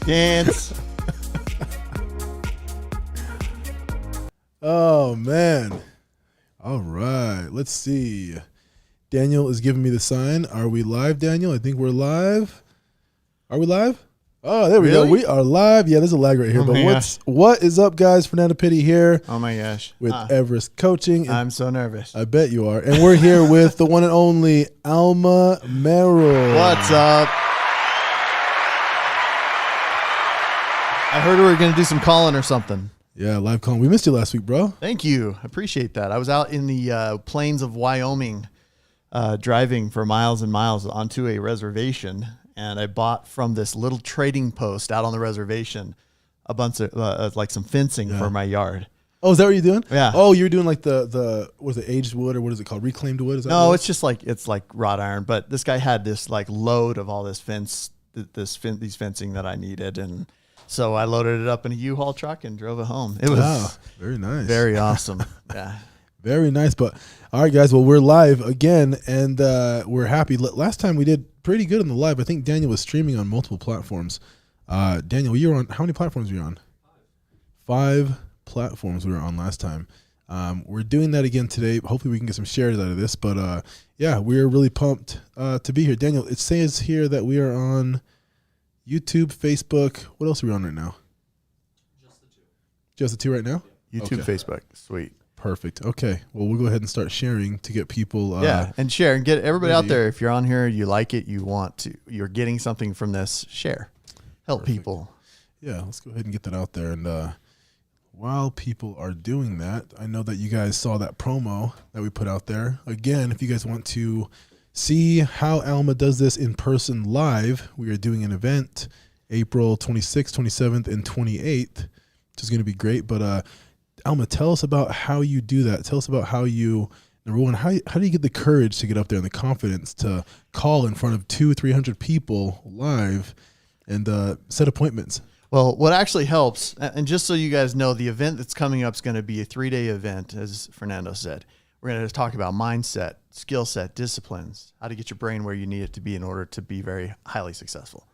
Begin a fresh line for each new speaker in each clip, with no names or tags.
Dance.
Oh, man. All right. Let's see. Daniel is giving me the sign. Are we live, Daniel? I think we're live. Are we live? Oh, there we go. We are live. Yeah, there's a lag right here. But what is up, guys? Fernando Pitti here.
Oh, my gosh.
With Everest Coaching.
I'm so nervous.
I bet you are. And we're here with the one and only Alma Merrill.
What's up? I heard we were going to do some calling or something.
Yeah, live calling. We missed you last week, bro.
Thank you. I appreciate that. I was out in the plains of Wyoming driving for miles and miles onto a reservation, and I bought from this little trading post out on the reservation a bunch of like some fencing for my yard.
Oh, is that what you're doing?
Yeah.
Oh, you're doing like the was it aged wood or what is it called? Reclaimed wood? Is that
no, it's just like wrought iron. But this guy had this like load of all this these fencing that I needed, and so I loaded it up in a U-Haul truck and drove it home. It was
very nice.
Very awesome. Yeah.
Very nice. But all right, guys, well, we're live again, and we're happy. Last time we did pretty good on the live. I think Daniel was streaming on multiple platforms. Daniel, you were on, how many platforms were you on? 5 platforms we were on last time. We're doing that again today. Hopefully we can get some shares out of this. But yeah, we're really pumped to be here. Daniel, it says here that we are on YouTube, Facebook. What else are we on right now? Just the two right now?
YouTube,
okay.
Facebook. Sweet.
Perfect. Okay. Well, we'll go ahead and start sharing to get people.
And share and get everybody out there. If you're on here, you like it, you're getting something from this, share. Help Perfect. People.
Yeah, let's go ahead and get that out there. And while people are doing that, I know that you guys saw that promo that we put out there. Again, if you guys want to see how Alma does this in person live, we are doing an event April 26th, 27th, and 28th, which is going to be great. But Alma, tell us about how you do that. Tell us about how you, number one, how do you get the courage to get up there and the confidence to call in front of 200-300 people live and set appointments?
Well, what actually helps, and just so you guys know, the event that's coming up is going to be a 3-day event, as Fernando said. We're going to talk about mindset, skill set, disciplines, how to get your brain where you need it to be in order to be very highly successful.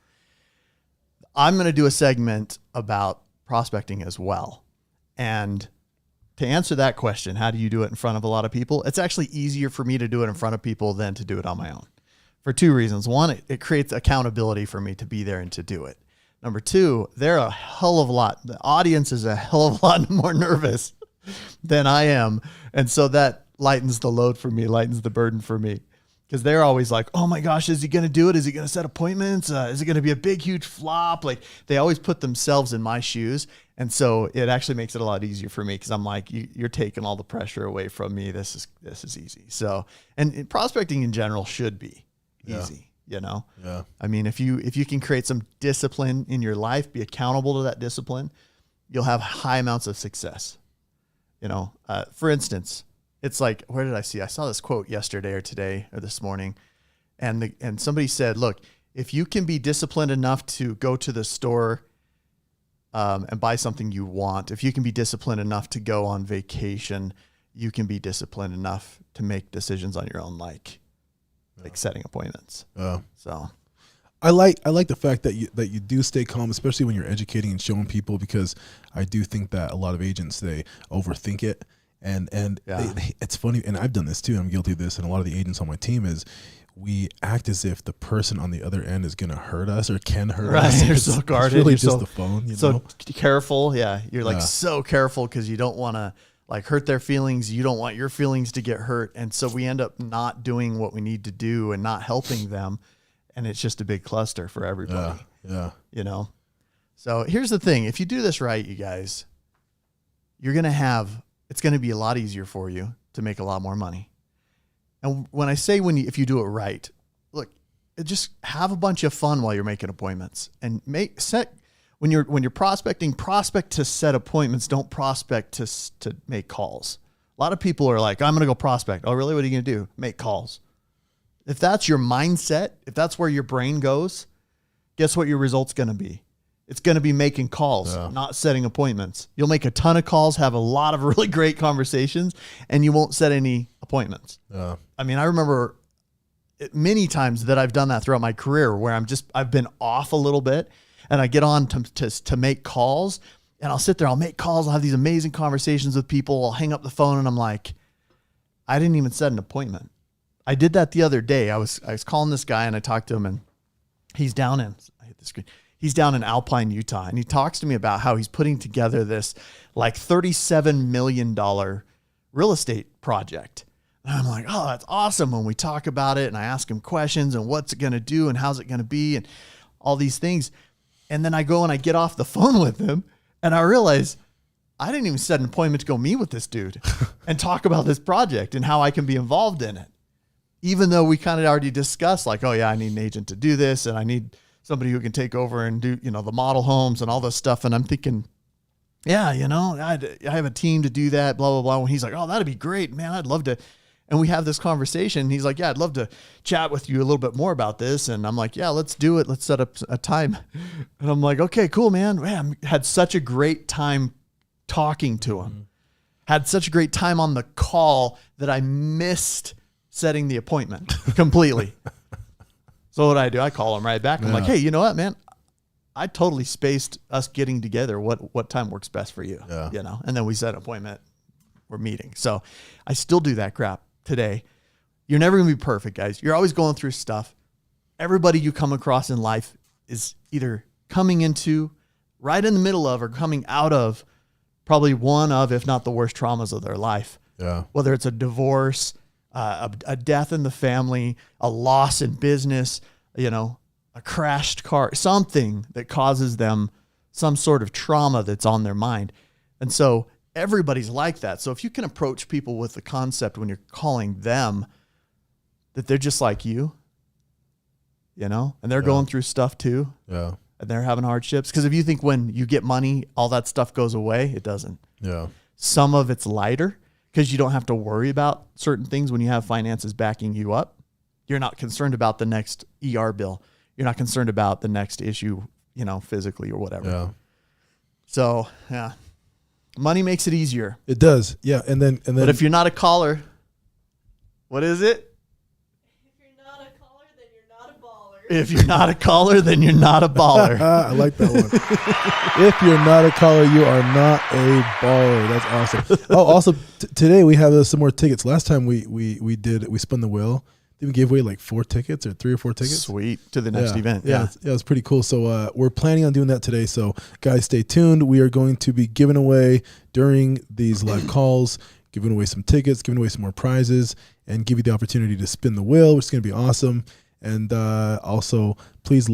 I'm going to do a segment about prospecting as well. And to answer that question, how do you do it in front of a lot of people? It's actually easier for me to do it in front of people than to do it on my own for two reasons. One, it creates accountability for me to be there and to do it. Number two, they're a hell of a lot. The audience is a hell of a lot more nervous than I am. And so that lightens the load for me, lightens the burden for me. Because they're always like, oh my gosh, is he going to do it? Is he going to set appointments? Is it going to be a big, huge flop? Like they always put themselves in my shoes. And so it actually makes it a lot easier for me because I'm like, you're taking all the pressure away from me. This is easy. So, and prospecting in general should be easy, you know?
Yeah.
I mean, if you can create some discipline in your life, be accountable to that discipline, you'll have high amounts of success. You know, for instance, it's like, where did I see? I saw this quote yesterday or today or this morning. And somebody said, look, if you can be disciplined enough to go to the store and buy something you want, if you can be disciplined enough to go on vacation, you can be disciplined enough to make decisions on your own, like setting appointments. So
I like the fact that you do stay calm, especially when you're educating and showing people, because I do think that a lot of agents, they overthink it. And it's funny, and I've done this too, I'm guilty of this, and a lot of the agents on my team is we act as if the person on the other end is going to hurt us or can hurt us.
You're so guarded.
It's really
you're
just the phone. You know?
Careful. Yeah. You're like so careful because you don't want to like hurt their feelings. You don't want your feelings to get hurt. And so we end up not doing what we need to do and not helping them. And it's just a big cluster for everybody.
Yeah.
You know? So here's the thing. If you do this right, you guys, it's going to be a lot easier for you to make a lot more money. And when I say if you do it right, look, just have a bunch of fun while you're making appointments and when you're prospecting, prospect to set appointments. Don't prospect to make calls. A lot of people are like, I'm going to go prospect. Oh, really? What are you going to do? Make calls. If that's your mindset, if that's where your brain goes, guess what your result's going to be? It's going to be making calls, not setting appointments. You'll make a ton of calls, have a lot of really great conversations, and you won't set any appointments. I mean, I remember many times that I've done that throughout my career where I've been off a little bit and I get on to make calls, and I'll sit there, I'll make calls, I'll have these amazing conversations with people, I'll hang up the phone and I'm like, I didn't even set an appointment. I did that the other day. I was calling this guy and I talked to him, and he's down in, I hit the screen. He's down in Alpine, Utah, and he talks to me about how he's putting together this like $37 million real estate project. And I'm like, oh, that's awesome. When we talk about it and I ask him questions and what's it going to do and how's it going to be and all these things. And then I go and I get off the phone with him and I realize I didn't even set an appointment to go meet with this dude and talk about this project and how I can be involved in it. Even though we kind of already discussed like, oh yeah, I need an agent to do this and I need somebody who can take over and do, the model homes and all this stuff. And I'm thinking, yeah, I have a team to do that, blah, blah, blah. When he's like, oh, that'd be great, man. I'd love to. And we have this conversation. He's like, yeah, I'd love to chat with you a little bit more about this. And I'm like, yeah, let's do it. Let's set up a time. And I'm like, okay, cool, man. Man, had such a great time talking to him. Had such a great time on the call that I missed setting the appointment completely. So what I do, I call him right back. I'm like, hey, you know what, man? I totally spaced us getting together. What time works best for you?
Yeah.
You know, and then we set an appointment. We're meeting. So I still do that crap today. You're never going to be perfect, guys. You're always going through stuff. Everybody you come across in life is either coming into, right in the middle of, or coming out of probably one of, if not the worst traumas of their life.
Yeah.
Whether it's a divorce, a death in the family, a loss in business, you know, a crashed car, something that causes them some sort of trauma that's on their mind. And so everybody's like that. So if you can approach people with the concept when you're calling them that they're just like you, you know, and they're going through stuff too.
Yeah.
And they're having hardships. Because if you think when you get money, all that stuff goes away, it doesn't.
Yeah.
Some of it's lighter because you don't have to worry about certain things when you have finances backing you up. You're not concerned about the next ER bill. You're not concerned about the next issue, you know, physically or whatever.
Yeah.
So, yeah. Money makes it easier.
It does. Yeah. And then
But if you're not a caller, what is it? If you're not a caller, then you're not a baller.
I like that one. If you're not a caller, you are not a baller. That's awesome. Oh, also today we have some more tickets. Last time we spun the wheel. We gave away like 4 tickets or 3 or 4 tickets.
Sweet. To the next event.
Yeah. It was pretty cool. So we're planning on doing that today. So guys, stay tuned. We are going to be giving away during these live calls, giving away some tickets, giving away some more prizes, and give you the opportunity to spin the wheel, which is going to be awesome. And also, please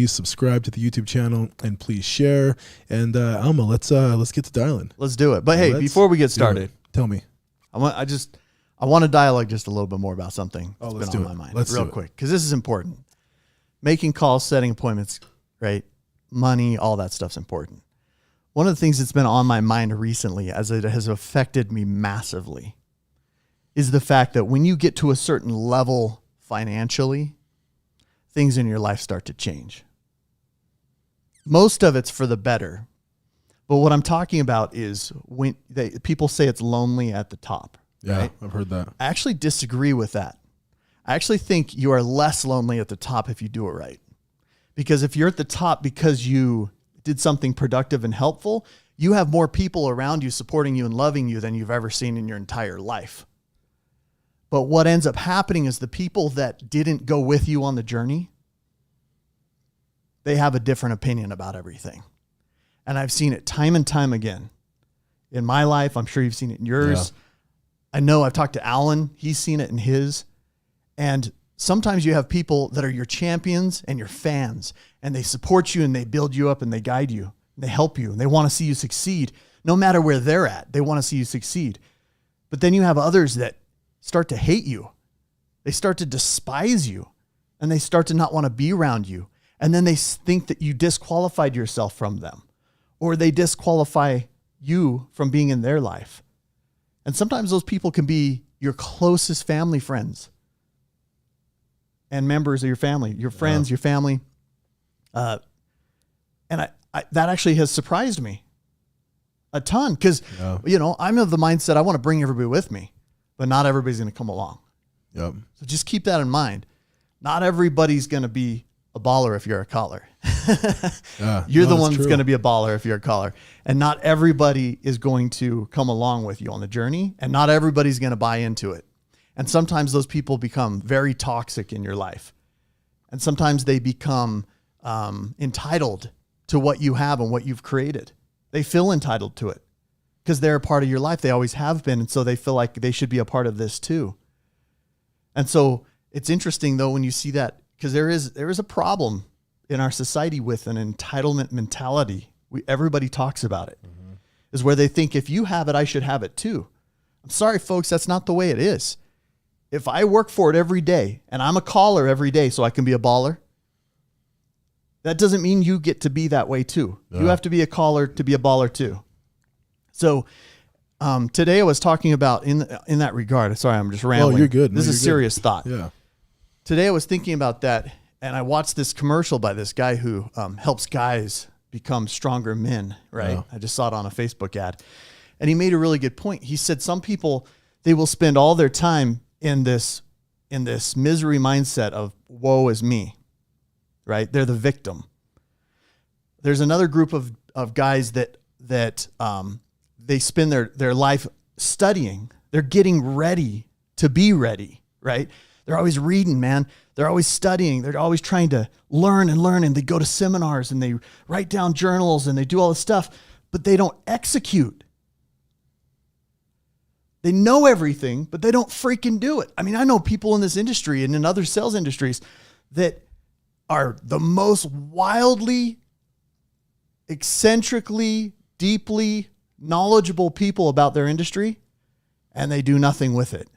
subscribe to the YouTube channel, and please share. And Alma, let's get to dialing.
Let's do it. But hey, before we get started,
tell me.
I want to dialogue just a little bit more about something that's
let's
been
do
on
it.
my mind
Let's
real quick, because this is important. Making calls, setting appointments, right? Money, all that stuff's important. One of the things that's been on my mind recently, as it has affected me massively, is the fact that when you get to a certain level financially, things in your life start to change. Most of it's for the better. But what I'm talking about is when people say it's lonely at the top.
Yeah,
right?
I've heard that.
I actually disagree with that. I actually think you are less lonely at the top if you do it right. Because if you're at the top because you did something productive and helpful, you have more people around you supporting you and loving you than you've ever seen in your entire life. But what ends up happening is the people that didn't go with you on the journey, they have a different opinion about everything. And I've seen it time and time again in my life. I'm sure you've seen it in yours. Yeah. I know I've talked to Alan. He's seen it in his. And sometimes you have people that are your champions and your fans, and they support you and they build you up and they guide you. And they help you and they want to see you succeed. No matter where they're at, they want to see you succeed. But then you have others that start to hate you. They start to despise you, and they start to not want to be around you. And then they think that you disqualified yourself from them, or they disqualify you from being in their life. And sometimes those people can be your closest family friends and members of your family, your friends, your family. And I that actually has surprised me a ton because, you know, I'm of the mindset I want to bring everybody with me, but not everybody's going to come along.
Yep.
So just keep that in mind. Not everybody's going to be a baller if you're a caller. You're the one that's going to be a baller if you're a caller. And not everybody is going to come along with you on the journey, and not everybody's going to buy into it. And sometimes those people become very toxic in your life. And sometimes they become entitled to what you have and what you've created. They feel entitled to it because they're a part of your life. They always have been. And so they feel like they should be a part of this too. And so it's interesting though, when you see that, because there is a problem in our society with an entitlement mentality. Everybody talks about it, is where they think if you have it, I should have it too. I'm sorry, folks, that's not the way it is. If I work for it every day and I'm a caller every day so I can be a baller, that doesn't mean you get to be that way too. Yeah. You have to be a caller to be a baller too. So today I was talking about in that regard. Sorry, I'm just rambling.
Oh, you're good.
This is a serious thought.
Yeah.
Today I was thinking about that, and I watched this commercial by this guy who helps guys become stronger men, right? Yeah. I just saw it on a Facebook ad. And he made a really good point. He said some people, they will spend all their time in this misery mindset of woe is me, right? They're the victim. there's another group of guys that they spend their life studying. They're getting ready to be ready, right? They're always reading, man. They're always studying. They're always trying to learn and learn. And they go to seminars and they write down journals and they do all this stuff, but they don't execute. They know everything, but they don't freaking do it. I mean, I know people in this industry and in other sales industries that are the most wildly, eccentrically, deeply knowledgeable people about their industry, and they do nothing with it.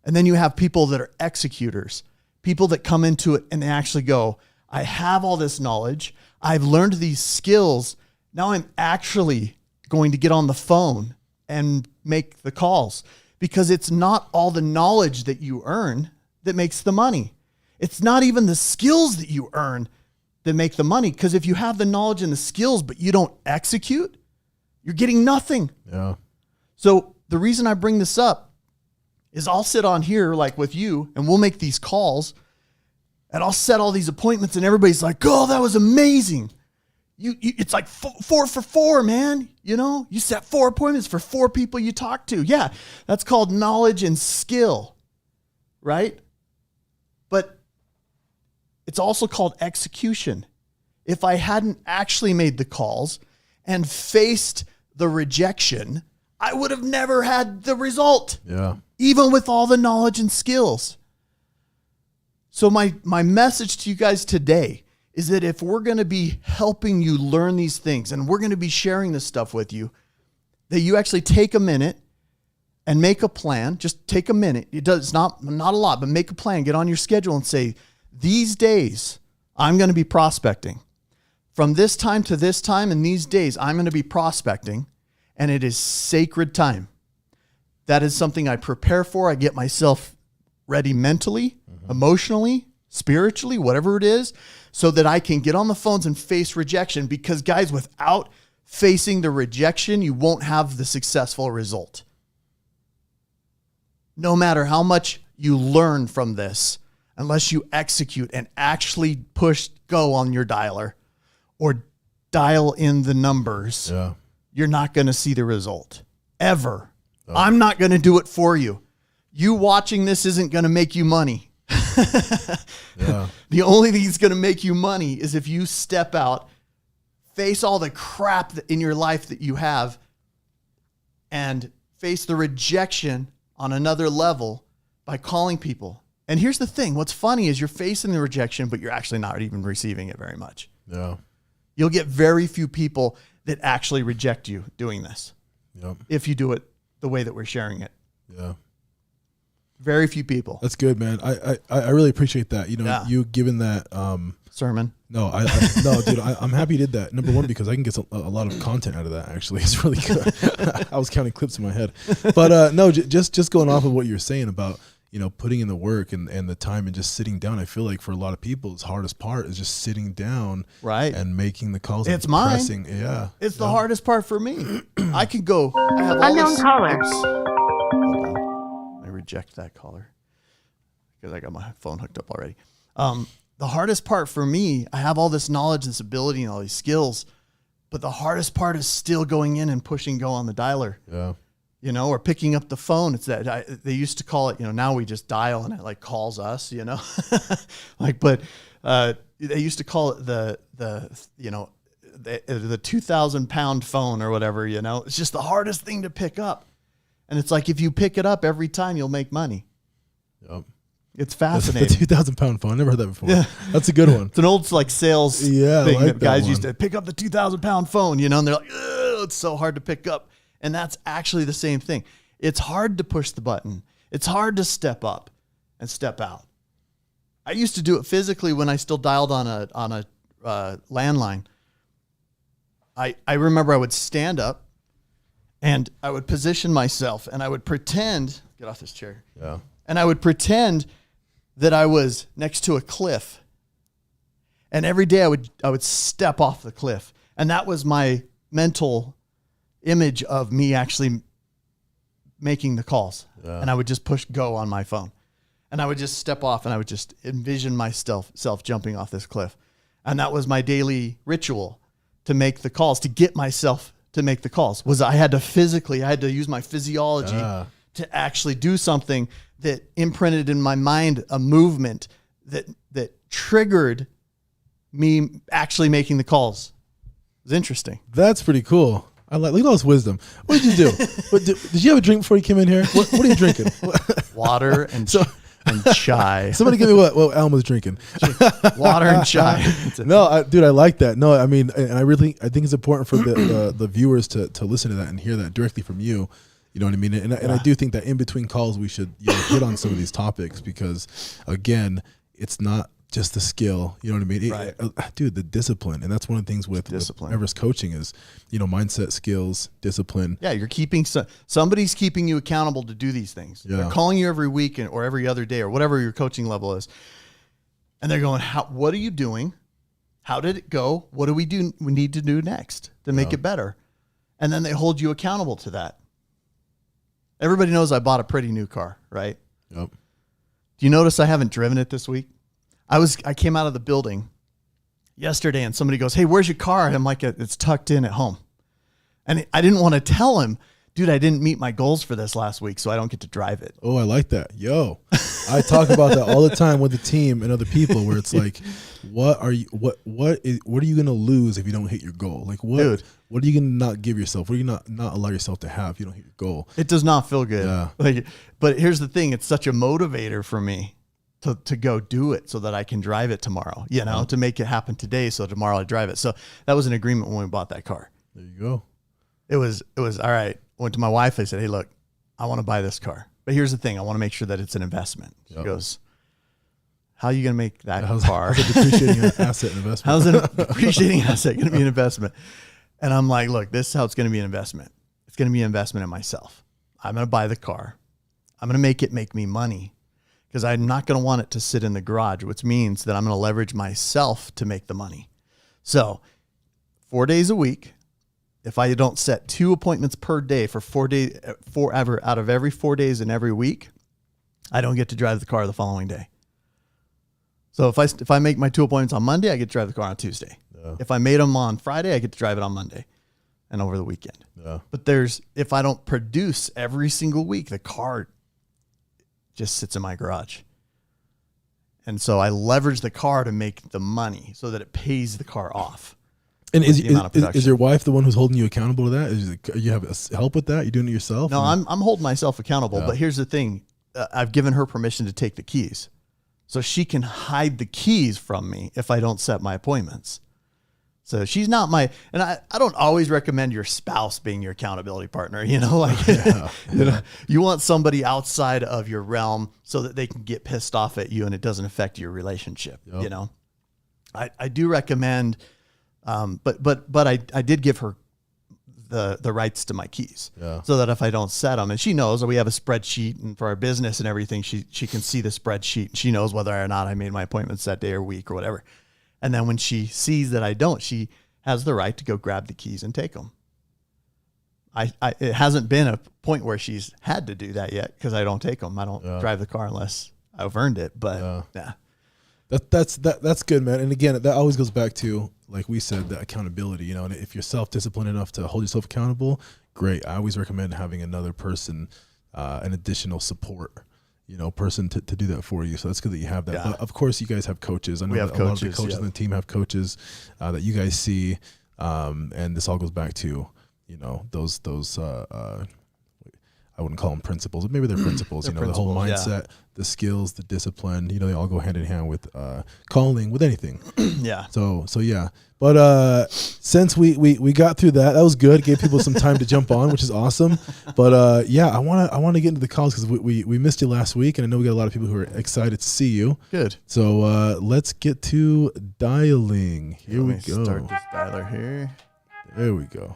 And then you have people that are executors, people that come into it and they actually go, I have all this knowledge. I've learned these skills. Now I'm actually going to get on the phone and make the calls, because it's not all the knowledge that you earn that makes the money. It's not even the skills that you earn that make the money. Because if you have the knowledge and the skills, but you don't execute, you're getting nothing.
Yeah.
So the reason I bring this up is I'll sit on here like with you and we'll make these calls and I'll set all these appointments and everybody's like, oh, that was amazing. It's like 4 for 4, man. You know, you set 4 appointments for 4 people you talk to. Yeah, that's called knowledge and skill, right? But it's also called execution. If I hadn't actually made the calls and faced the rejection, I would have never had the result.
Yeah.
Even with all the knowledge and skills. So my message to you guys today is that if we're going to be helping you learn these things and we're going to be sharing this stuff with you, that you actually take a minute and make a plan. Just take a minute. It's not a lot, but make a plan. Get on your schedule and say, these days I'm going to be prospecting. From this time to this time and these days I'm going to be prospecting, and it is sacred time. That is something I prepare for. I get myself ready mentally, emotionally, spiritually, whatever it is, so that I can get on the phones and face rejection. Because guys, without facing the rejection, you won't have the successful result. No matter how much you learn from this, unless you execute and actually push go on your dialer or dial in the numbers, you're not going to see the result ever. Oh. I'm not going to do it for you. You watching this isn't going to make you money. The only thing that's going to make you money is if you step out, face all the crap in your life that you have, and face the rejection on another level by calling people. And here's the thing. What's funny is you're facing the rejection, but you're actually not even receiving it very much. Yeah. You'll get very few people that actually reject you doing this. Yep. If you do it the way that we're sharing it. Yeah. Very few people.
That's good, man. I really appreciate that. You know, you giving that
sermon.
No, no, dude. I'm happy you did that. Number one, because I can get a lot of content out of that. Actually, it's really good. I was counting clips in my head, but no, just going off of what you're saying about, you know, putting in the work and the time and just sitting down. I feel like for a lot of people, the hardest part is just sitting down, right, and making the calls.
It's mine.
Yeah,
it's the hardest part for me. I can go. I have all unknown caller. Reject that caller because I got my phone hooked up already. The hardest part for me, I have all this knowledge, this ability, and all these skills, but the hardest part is still going in and pushing go on the dialer. Yeah. You know, or picking up the phone. It's that they used to call it, you know, now we just dial and it like calls us, you know, like, but they used to call it the 2,000 pound phone or whatever, you know, it's just the hardest thing to pick up. And it's like, if you pick it up every time, you'll make money. Yep. It's fascinating.
The 2,000 pound phone. I never heard that before. Yeah. That's a good one.
It's an old like sales thing that guys used to pick up the 2,000 pound phone, you know, and they're like, it's so hard to pick up. And that's actually the same thing. It's hard to push the button. It's hard to step up and step out. I used to do it physically when I still dialed on a landline. I remember I would stand up, and I would position myself and I would pretend, get off this chair. Yeah. And I would pretend that I was next to a cliff. And every day I would step off the cliff. And that was my mental image of me actually making the calls. Yeah. And I would just push go on my phone. And I would just step off and I would just envision myself jumping off this cliff. And that was my daily ritual to make the calls, to get myself to make the calls. Was I had to use my physiology to actually do something that imprinted in my mind a movement that triggered me actually making the calls. It was interesting.
That's pretty cool. Look at all this wisdom. What did you do? Did you have a drink before you came in here? What are you drinking?
Water and chai.
Somebody give me what Alma's drinking.
Water and chai.
No, dude, I like that. No, I mean, and I think it's important for the viewers to listen to that and hear that directly from you. You know what I mean? And I do think that in between calls, we should hit on some of these topics because, again, it's not just the skill. You know what I mean?
Right.
Dude, the discipline. And that's one of the things with Everest Coaching is, mindset, skills, discipline.
Yeah, you're keeping somebody's keeping you accountable to do these things. Yeah. They're calling you every week or every other day or whatever your coaching level is. And they're going, what are you doing? How did it go? What do we need to do next to make it better? And then they hold you accountable to that. Everybody knows I bought a pretty new car, right?
Yep.
Do you notice I haven't driven it this week? I came out of the building yesterday and somebody goes, "Hey, where's your car?" And I'm like, "It's tucked in at home." And I didn't want to tell him, dude, I didn't meet my goals for this last week, so I don't get to drive it.
Oh, I like that. Yo, I talk about that all the time with the team and other people where it's like, what are you going to lose if you don't hit your goal? Like what are you going to not give yourself? What are you not allow yourself to have if you don't hit your goal?
It does not feel good.
Yeah.
But here's the thing. It's such a motivator for me to go do it so that I can drive it tomorrow, to make it happen today. So tomorrow I drive it. So that was an agreement when we bought that car.
There you go.
It was all right. Went to my wife. I said, "Hey, look, I want to buy this car, but here's the thing. I want to make sure that it's an investment." She goes, "How are you going to make that car?
How's a depreciating asset an investment?
How's a depreciating asset going to be an investment?" And I'm like, "Look, this is how it's going to be an investment. It's going to be an investment in myself. I'm going to buy the car. I'm going to make it make me money because I'm not going to want it to sit in the garage, which means that I'm going to leverage myself to make the money. So 4 days a week, if I don't set 2 appointments per day for 4 days, forever out of every 4 days in every week, I don't get to drive the car the following day. So if I make my 2 appointments on Monday, I get to drive the car on Tuesday. Yeah. If I made them on Friday, I get to drive it on Monday and over the weekend.
Yeah.
But if I don't produce every single week, the car just sits in my garage. And so I leverage the car to make the money so that it pays the car off.
And is your wife the one who's holding you accountable to that? You have help with that? You doing it yourself?
No, I'm holding myself accountable. Yeah. But here's the thing. I've given her permission to take the keys. So she can hide the keys from me if I don't set my appointments. So she's not and I don't always recommend your spouse being your accountability partner, you want somebody outside of your realm so that they can get pissed off at you and it doesn't affect your relationship. Yep. I do recommend, but I did give her the rights to my keys so that if I don't set them, and she knows we have a spreadsheet and for our business and everything, she can see the spreadsheet and she knows whether or not I made my appointments that day or week or whatever. And then when she sees that I don't, she has the right to go grab the keys and take them. It hasn't been a point where she's had to do that yet because I don't take them. I don't drive the car unless I've earned it. But
that's good, man. And again, that always goes back to, like we said, the accountability. And if you're self-disciplined enough to hold yourself accountable, great. I always recommend having another person, an additional support. Person to do that for you. So that's good that you have that. Yeah. But of course, you guys have coaches. I know that a lot of the coaches on the team have coaches that you guys see. And this all goes back to, those I wouldn't call them principles, but maybe they're principles. The whole mindset, the skills, the discipline. They all go hand in hand with calling, with anything.
Yeah.
So yeah. But since we got through that was good. Gave people some time to jump on, which is awesome. But I want to get into the calls because we missed you last week, and I know we got a lot of people who are excited to see you.
Good.
So let's get to dialing. Here we go.
Start this dialer here.
There we go.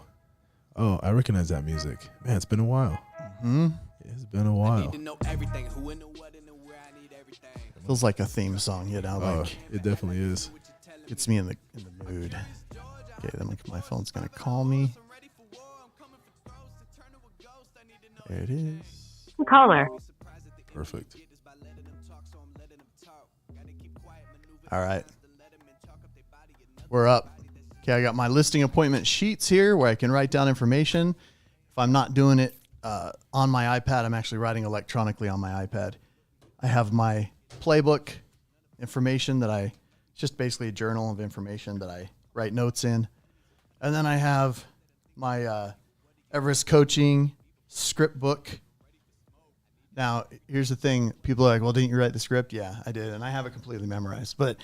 Oh, I recognize that music. Man, it's been a while.
Mm-hmm.
It's been a while.
Feels like a theme song,
it definitely is.
Gets me in the mood. Okay, then my phone's gonna call me. There it is.
Caller.
Perfect.
All right. We're up. Okay, I got my listing appointment sheets here where I can write down information. If I'm not doing it on my iPad, I'm actually writing electronically on my iPad. I have my playbook information it's just basically a journal of information that I write notes in. And then I have my Everest Coaching script book. Now, here's the thing. People are like, well, didn't you write the script? Yeah, I did. And I have it completely memorized. But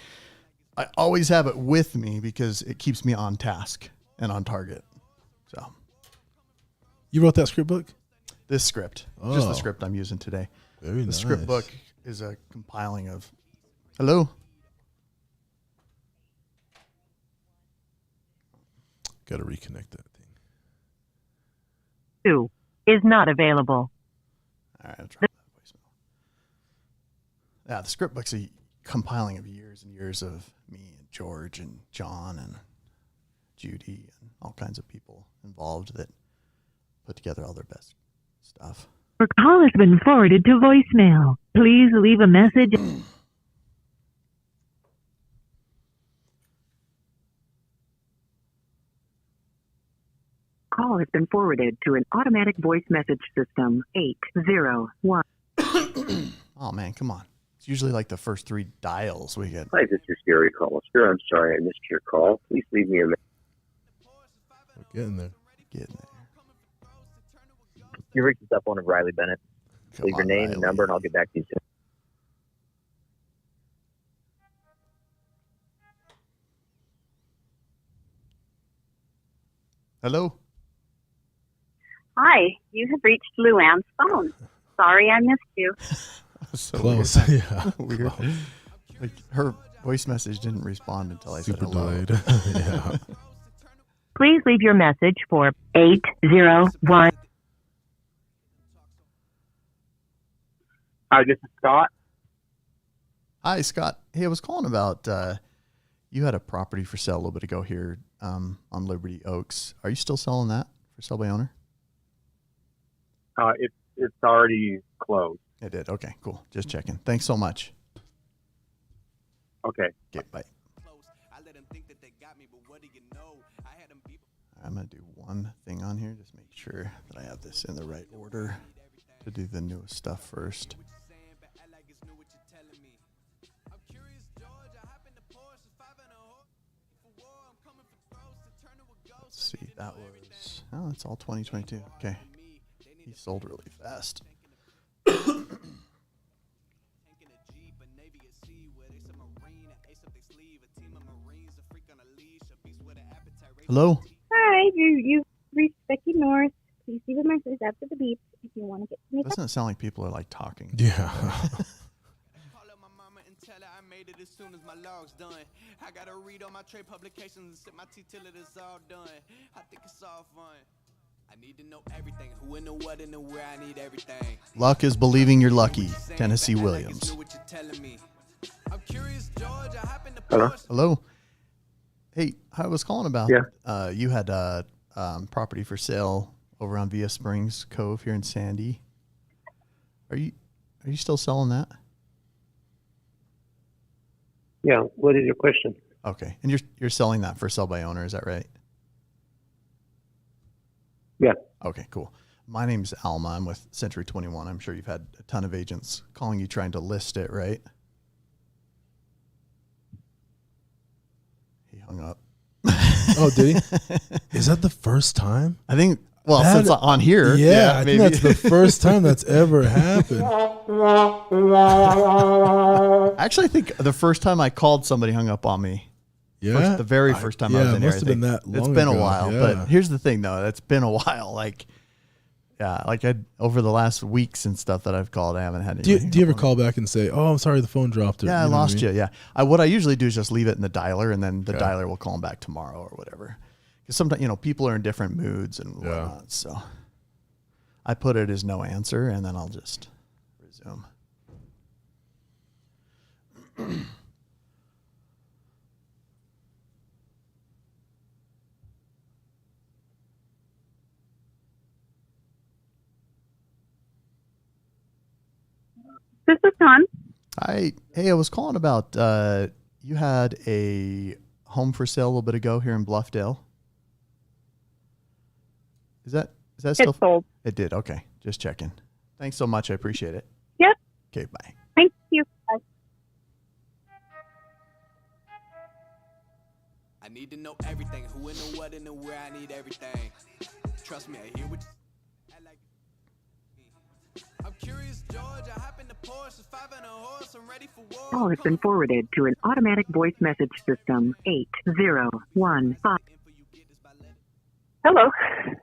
I always have it with me because it keeps me on task and on target. So,
You wrote that script book?
this script, just the script I'm using today.
Very nice.
The script book is a compiling of, hello?
Got to reconnect that thing.
2 is not available.
All right, I'll drop that voicemail. Yeah, the script book's a compiling of years and years of me and George and John and Judy and all kinds of people involved that put together all their best stuff.
Your call has been forwarded to voicemail. Please leave a message. Call has been forwarded to an automatic voice message system. 801.
Oh, man, come on. It's usually like the first 3 dials we get.
Hi, this is Gary Collister. I'm sorry I missed your call. Please leave me a message.
We're getting there.
Getting there.
You reached us up on Riley Bennett.
Come
Leave your
on,
name
Riley.
and number, and I'll get back to you soon.
Hello?
Hi, you have reached Luann's phone. Sorry I missed you.
So
Close.
Weird.
Yeah.
Weird. Like her voice message didn't respond until I
Super
said hello.
delayed. Yeah.
Please leave your message for 801.
Hi, this is Scott.
Hi, Scott. Hey, I was calling about you had a property for sale a little bit ago here on Liberty Oaks. Are you still selling that for sale by owner?
It's already closed.
It did. Okay, cool. Just checking. Thanks so much.
Okay.
Okay, bye. I'm going to do one thing on here. Just make sure that I have this in the right order to do the newest stuff first. Let's see. That was, oh, it's all 2022. Okay. He sold really fast. Hello?
Hi, you've reached Becky North. Please leave a message after the beep if you want to get to me.
Doesn't it sound like people are like talking?
Yeah.
As soon as my log's done, I gotta read all my trade publications and sip my tea till it is all done. I think it's all fun. I need to know everything, who and the what and the where. I need everything.
Luck is believing you're lucky. Tennessee Williams.
Hello?
Hello. Hey, I was calling about. You had a property for sale over on Via Springs Cove here in Sandy. Are you still selling that?
Yeah, what is your question?
Okay, and you're selling that for sell by owner, is that right?
Yeah.
Okay, cool. My name's Alma. I'm with Century 21. I'm sure you've had a ton of agents calling you trying to list it, right? He hung up.
Oh, did he? Is that the first time?
I think, since on here.
Yeah, I
maybe.
think that's the first time that's ever happened.
Actually, I think the first time I called, somebody hung up on me.
Yeah.
The very first time I was in
it
here.
must have been that long
It's been
ago.
a while,
Yeah.
but here's the thing though. It's been a while. Over the last weeks and stuff that I've called, I haven't had any.
Do you ever call back and say, "Oh, I'm sorry, the phone dropped"? Or,
Yeah, I
you know
lost
what I mean?
you. Yeah. What I usually do is just leave it in the dialer, and then the dialer will call them back tomorrow or whatever. Because sometimes, people are in different moods and whatnot. So I put it as no answer, and then I'll just resume.
This is Tom.
Hey, I was calling about you had a home for sale a little bit ago here in Bluffdale. Is that still?
It's sold.
It did. Okay. Just checking. Thanks so much. I appreciate it.
Yep.
Okay. Bye.
Thank you. Bye.
I need to know everything. Who and the what and the where. I need everything. Trust me, I hear what you I like. I'm curious, George. I hop in the Porsche, 5 and a horse. I'm ready for war.
Call has been forwarded to an automatic voice message system. 8015.
Hello.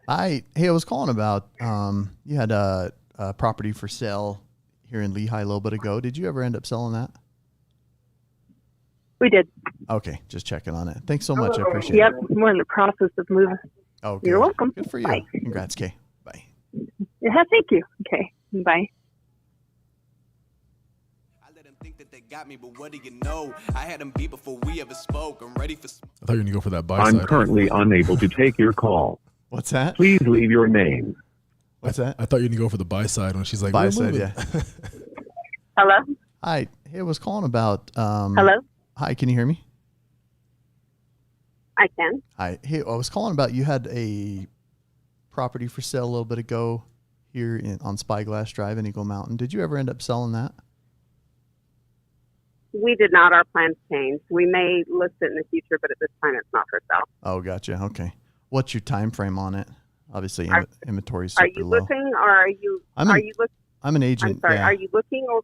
Hey, I was calling about you had a property for sale here in Lehigh a little bit ago. Did you ever end up selling that?
We did.
Okay, just checking on it. Thanks so much. I appreciate
Yep.
it.
We're in the process of moving.
Oh, good.
You're welcome.
Good for you.
Bye.
Congrats, Kay. Bye.
Yeah, thank you. Okay. Bye.
I let them think that they got me, but what do you know? I had them beat before we ever spoke. I'm ready for.
I thought you were gonna go for that buy
I'm
side.
currently unable to take your call.
What's that?
Please leave your name.
What's that?
I thought you were gonna go for the buy side when she's like,
Buy
"We're
side,
moving."
yeah.
Hello?
Hi. Hey, I was calling about.
Hello?
Hi, can you hear me?
I can.
Hi. Hey, I was calling about you had a property for sale a little bit ago here on Spyglass Drive in Eagle Mountain. Did you ever end up selling that?
We did not. Our plans changed. We may list it in the future, but at this time it's not for sale.
Oh, gotcha. Okay. What's your time frame on it? Obviously, inventory is
Are
super
you
low.
looking or are you looking?
I'm an agent.
I'm sorry.
Yeah.
Are you looking or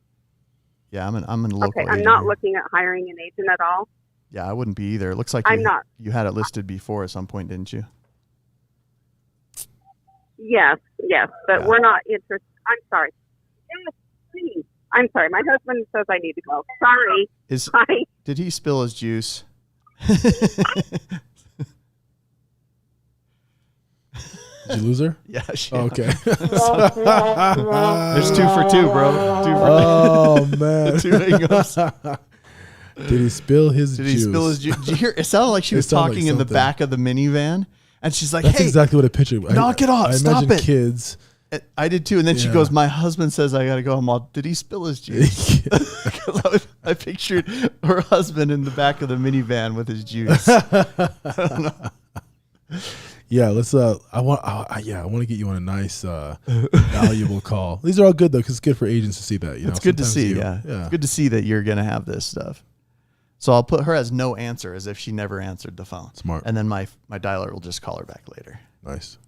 Yeah, I'm an local
okay?
agent.
I'm not
here.
looking at hiring an agent at all.
Yeah, I wouldn't be either. It looks like
I'm not.
you had it listed before at some point, didn't you?
Yes, but
Yeah.
we're not interested. I'm sorry. Yes, please. I'm sorry. My husband says I need to go. Sorry. Bye.
Did he spill his juice?
Did you lose her?
Yeah.
Oh, okay.
There's 2 for 2, bro. 2 for
Oh man.
2 hangups.
Did he spill his
Did
juice?
he spill his juice? Did you hear? It sounded like she
It
was
sounded like
talking in the
something.
back of the minivan, and she's like,
That's
"Hey,
exactly what I pictured.
knock it off!
I
Stop
imagine
it!"
kids.
I did too. And then she
Yeah.
goes, "My husband says I gotta go home." All, did he spill his juice? Because I pictured her husband in the back of the minivan with his juice. I don't know.
Yeah, let's. I want to get you on a nice, valuable call. These are all good though, because it's good for agents to see that. You know,
It's good to
sometimes
see. Yeah, it's good to see that you're gonna have this stuff. So I'll put her as no answer, as if she never answered the phone.
Smart.
And then my dialer will just call her back later.
Nice.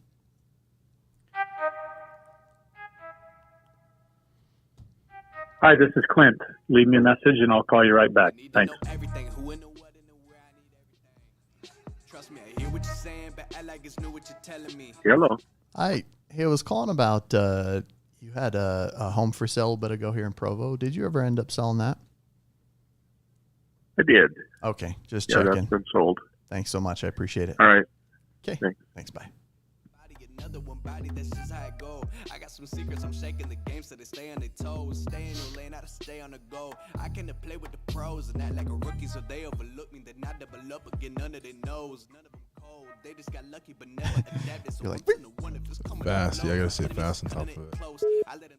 Hi, this is Clint. Leave me a message and I'll call you right back. Thanks.
Everything. Who and the what and the where. I need everything. Trust me, I hear what you're saying, but I like it's new what you're telling me.
Hello.
Hey, I was calling about you had a home for sale a bit ago here in Provo. Did you ever end up selling that?
I did.
Okay, just
Yeah,
checking.
that's been sold.
Thanks so much. I appreciate it.
All right.
Okay.
Thanks.
Thanks. Bye.
Another one body, that's just how it go. I got some secrets, I'm shaking the game so they stay on their toes. Stay in your lane, how to stay on the go. I can play with the pros and act like a rookie so they overlook me. They're not double up again, none of their nose. None of them cold. They just got lucky but never adapted. So
You're like,
I'm the one if it's coming
Fast. Yeah, I gotta say
low.
fast on top of it.
Close. I let 'em-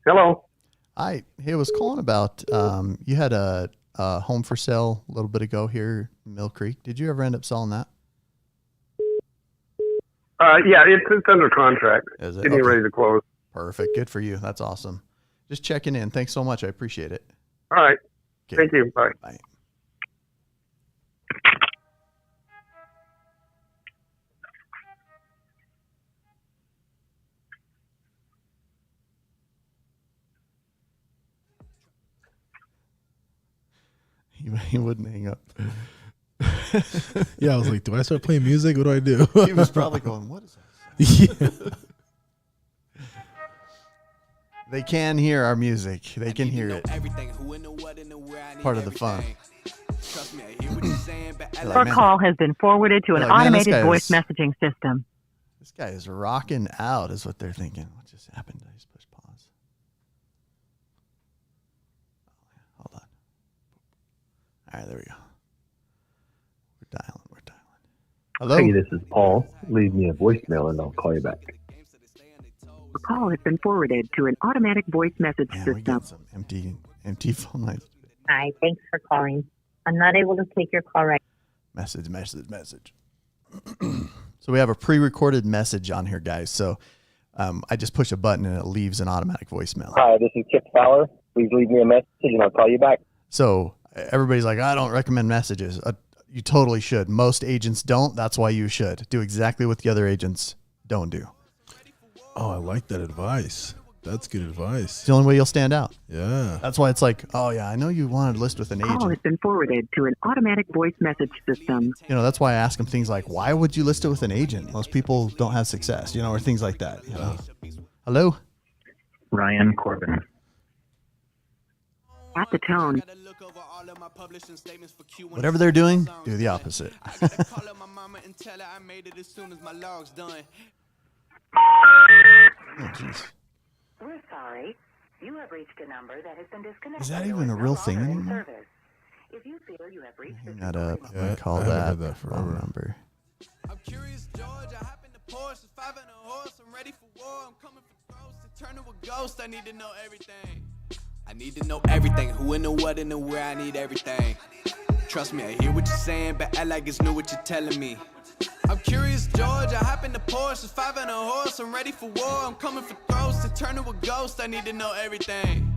Hello.
Hey, I was calling about you had a home for sale a little bit ago here in Mill Creek. Did you ever end up selling that?
Yeah, it's under contract.
Is it?
Getting
Okay.
ready to close.
Perfect. Good for you. That's awesome. Just checking in. Thanks so much. I appreciate it.
All right.
Okay.
Thank you. Bye.
Bye. He wouldn't hang up.
Yeah, I was like, do I start playing music? What do I do?
He was probably going, "What is that?"
Yeah.
They can hear our music. They can hear it.
Everything. Who and the what and the where. I need
Part of the fun.
everything. Trust me, I hear what you're saying, but I
You're
like
like,
Your
man,
call has been forwarded to an
You're like, man, this
automated
guy
voice
is-
messaging system.
this guy is rocking out, is what they're thinking. What just happened? I just push pause. Hold on. All right, there we go. We're dialing. Hello.
Hey, this is Paul. Leave me a voicemail and I'll call you back.
Your call has been forwarded to an automatic voice message
Man, we
system.
got some empty phone lines.
Hi, thanks for calling I'm not able to take your call right.
Message. So we have a pre-recorded message on here, guys. So I just push a button and it leaves an automatic voicemail.
Hi, this is Chip Fowler. Please leave me a message and I'll call you back.
So everybody's like, I don't recommend messages. You totally should. Most agents don't. That's why you should. Do exactly what the other agents don't do.
Oh, I like that advice. That's good advice.
It's the only way you'll stand out.
Yeah.
That's why it's like, oh, yeah, I know you wanted to list with an
Call has
agent.
been forwarded to an automatic voice message system.
You know, that's why I ask them things like, why would you list it with an agent? Most people don't have success, you know, or things like that. You know? Hello?
Ryan Corbin.
At the tone,
Whatever they're doing, do the opposite.
I gotta call up my mama and tell her I made it as soon as my log's done.
Oh, jeez.
We're sorry. You have reached a number that has been disconnected.
Is that even a real thing anymore?
If you feel you have reached
Hang that up. I'm
Yeah,
going to call
I haven't
that
had that forever.
phone number.
I'm curious, George. I hop in the Porsche, 5 and a horse. I'm ready for war. I'm coming for throats to turn to a ghost. I need to know everything. I need to know everything. Who and the what and the where. I need everything. Trust me, I hear what you're saying, but act like it's new what you're telling me. I'm curious, George. I hop in the Porsche, 5 and a horse. I'm ready for war. I'm coming for throats to turn to a ghost. I need to know everything.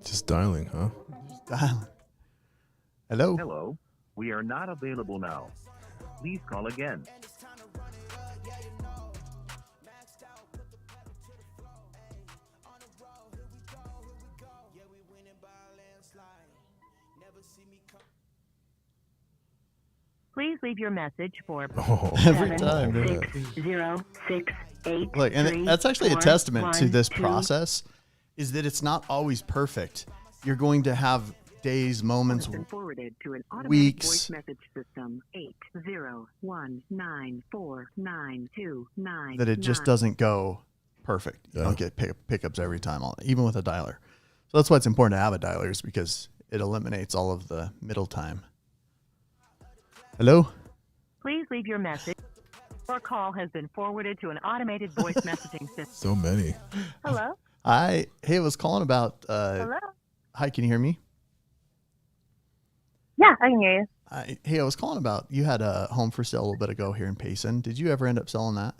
Just dialing, huh?
Dialing. Hello?
Hello. We are not available now. Please call again.
Please leave your message for
Every time. dude.
60688.
Look, and that's actually a testament to this process, is that it's not always perfect. You're going to have days, moments,
has been forwarded to an automatic
weeks.
voice message system. 801949299.
that it just doesn't go perfect. You don't get pickups every time, even with a dialer. So that's why it's important to have a dialer, is because it eliminates all of the middle time. Hello?
Please leave your message. Your call has been forwarded to an automated voice messaging system.
So many.
Hello?
Hey, I was calling about...
Hello?
Hi, can you hear me?
Yeah, I can hear you.
Hey, I was calling about, you had a home for sale a little bit ago here in Payson. Did you ever end up selling that?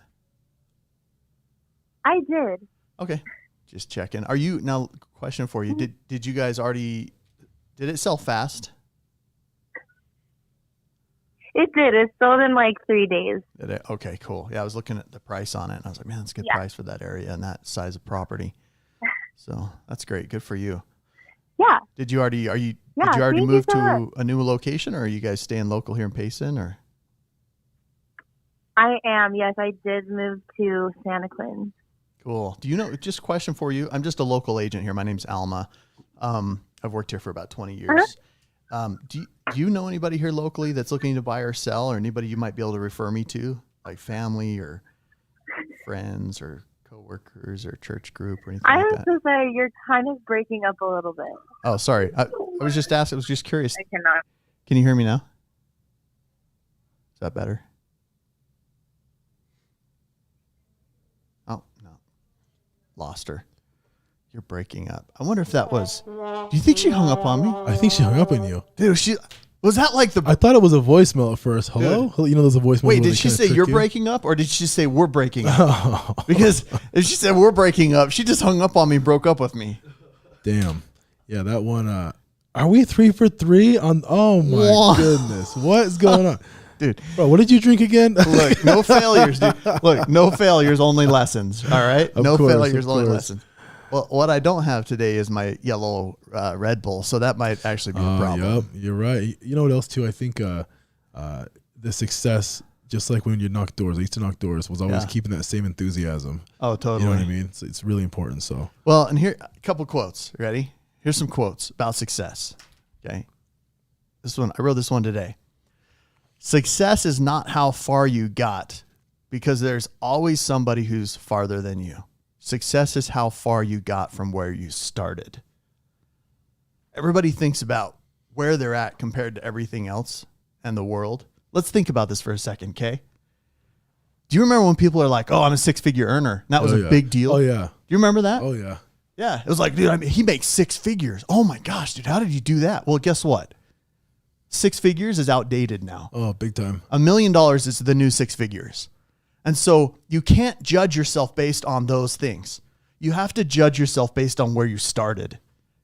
I did.
Okay. Just checking. Now, question for you. Did you guys already, did it sell fast?
It did. It sold in like 3 days.
Did it? Okay, cool. Yeah, I was looking at the price on it and I was like, man, that's a good price for that area and that size of property. So that's great. Good for you.
Yeah.
Did you already
thank
move
you so
to
much.
a new location, or are you guys staying local here in Payson, or?
I am. Yes, I did move to Santa Clara.
Cool. Do you know, just a question for you. I'm just a local agent here. My name's Alma. I've worked here for about 20 years. Do you know anybody here locally that's looking to buy or sell, or anybody you might be able to refer me to, like family or friends or coworkers or church group or anything
I
like
was
that?
to say you're kind of breaking up a little bit.
Oh, sorry. I was just asking. I was just curious.
I cannot.
Can you hear me now? Is that better? Oh, no. Lost her. You're breaking up. I wonder if that was... Do you think she hung up on me?
I think she hung up on you.
Dude, was that like the...
I thought it was a voicemail at first. Hello? You know, there's a voicemail.
Wait,
where
did
they
she
kinda
say
trick
you're
you?
breaking up, or did she say we're breaking up? Because if she said we're breaking up, she just hung up on me, broke up with me.
Damn. Yeah, that one. Are we 3 for 3 on? Oh my
What?
goodness, what is going on,
dude?
Bro, what did you drink again?
Look, no failures, dude. Look, no failures, only lessons. All right,
Of
no
course,
failures,
of
only
course.
lessons. Well, what I don't have today is my yellow Red Bull, so that might actually be a problem.
Yep, you're right. You know what else too? I think the success, just like when you knock doors, I used to knock doors, was always keeping that same enthusiasm.
Oh, totally.
You know what I mean? It's really important. So
well, and here a couple quotes. Ready? Here's some quotes about success. Okay, this one I wrote this one today. Success is not how far you got, because there's always somebody who's farther than you. Success is how far you got from where you started. Everybody thinks about where they're at compared to everything else and the world. Let's think about this for a second, okay? Do you remember when people are like, oh, I'm a 6-figure earner? And that was a big deal.
Oh, yeah.
Do you remember that?
Oh, yeah.
Yeah. It was like, dude, he makes 6 figures. Oh my gosh, dude, how did you do that? Well, guess what? 6 figures is outdated now.
Oh, big time.
$1 million is the new 6 figures. And so you can't judge yourself based on those things. You have to judge yourself based on where you started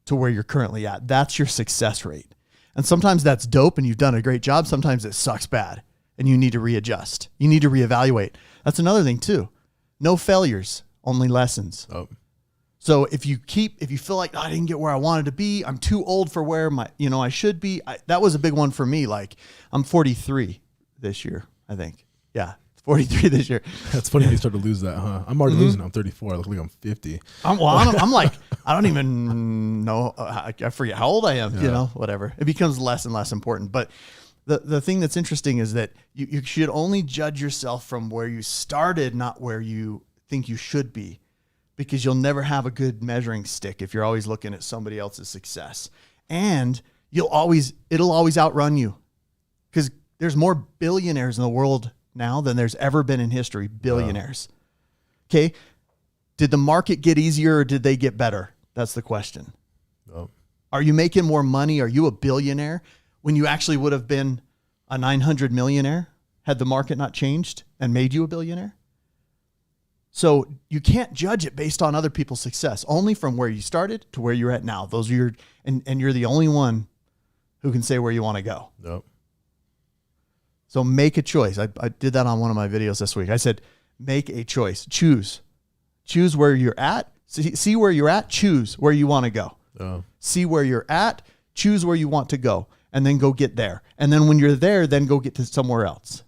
to where you're currently at. That's your success rate. And sometimes that's dope and you've done a great job. Sometimes it sucks bad and you need to readjust. You need to reevaluate. That's another thing too. No failures, only lessons.
Oh.
So if you feel like, oh, I didn't get where I wanted to be, I'm too old for where I should be. That was a big one for me. Like, I'm 43 this year, I think. Yeah. 43 this year.
That's funny you start to lose that, huh? I'm already losing. I'm 34. I look like I'm 50.
I'm like, I don't even know. I forget how old I am, whatever. It becomes less and less important. But the thing that's interesting is that you should only judge yourself from where you started, not where you think you should be, because you'll never have a good measuring stick if you're always looking at somebody else's success. And it'll always outrun you, because there's more billionaires in the world now than there's ever been in history. Billionaires. Okay. Did the market get easier or did they get better? That's the question.
Oh.
Are you making more money? Are you a billionaire when you actually would have been a 900 millionaire had the market not changed and made you a billionaire? So you can't judge it based on other people's success, only from where you started to where you're at now. Those are and you're the only one who can say where you want to go.
Nope.
So make a choice. I did that on one of my videos this week. I said, make a choice. Choose where you're at. See where you're at. Choose where you want to go.
Oh.
See where you're at. Choose where you want to go, and then go get there. And then when you're there, then go get to somewhere else.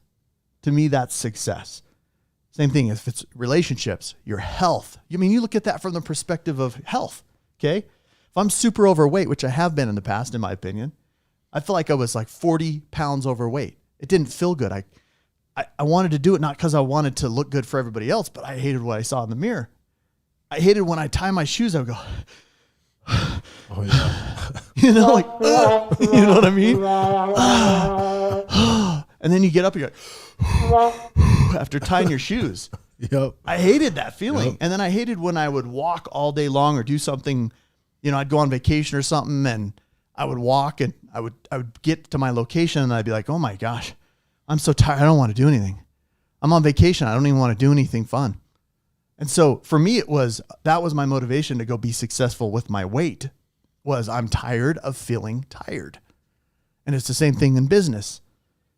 To me, that's success. Same thing if it's relationships, your health. I mean, you look at that from the perspective of health. Okay. If I'm super overweight, which I have been in the past, in my opinion, I feel like I was like 40 pounds overweight. It didn't feel good. I wanted to do it not because I wanted to look good for everybody else, but I hated what I saw in the mirror. I hated when I tie my shoes, I would go,
oh yeah.
you know what I mean? And then you get up and you're like, after tying your shoes.
Yep.
I hated that feeling.
Yep.
And then I hated when I would walk all day long or do something, I'd go on vacation or something and I would walk and I would get to my location and I'd be like, oh my gosh, I'm so tired. I don't want to do anything. I'm on vacation. I don't even want to do anything fun. And so for me, that was my motivation to go be successful with my weight, was I'm tired of feeling tired. And it's the same thing in business.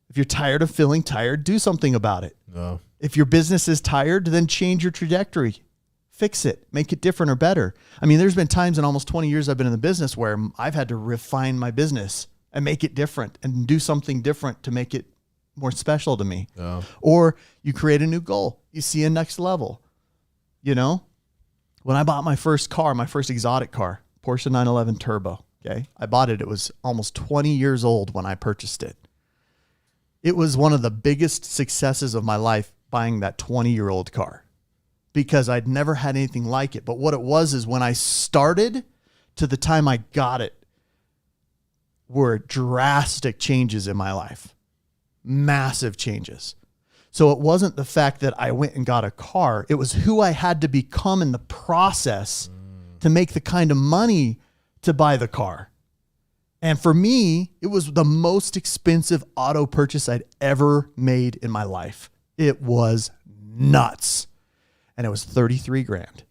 If you're tired of feeling tired, do something about it.
No.
If your business is tired, then change your trajectory. Fix it. Make it different or better. I mean, there's been times in almost 20 years I've been in the business where I've had to refine my business and make it different and do something different to make it more special to me.
Oh.
Or you create a new goal. You see a next level. When I bought my first exotic car, Porsche 911 Turbo, okay? I bought it. It was almost 20 years old when I purchased it. It was one of the biggest successes of my life buying that 20-year-old car, because I'd never had anything like it. But what it was is when I started to the time I got it were drastic changes in my life, massive changes. So it wasn't the fact that I went and got a car. It was who I had to become in the process to make the kind of money to buy the car. And for me, it was the most expensive auto purchase I'd ever made in my life. It was nuts. And it was $33,000.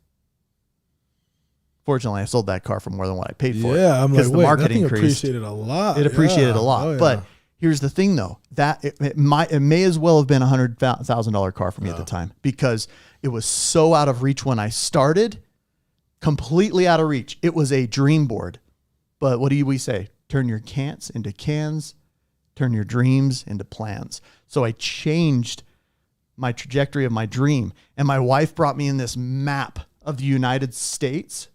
Fortunately, I sold that car for more than what I paid for it.
Yeah, I'm like,
the
wait,
market
that thing
increased.
appreciated a lot.
It appreciated a lot.
Oh, yeah.
But here's the thing, though. That it may as well have been a $100,000 car for me at the time, because it was so out of reach when I started, completely out of reach. It was a dream board. But what do we say? Turn your can'ts into cans, turn your dreams into plans. So I changed my trajectory of my dream. And my wife brought me in this map of the United States.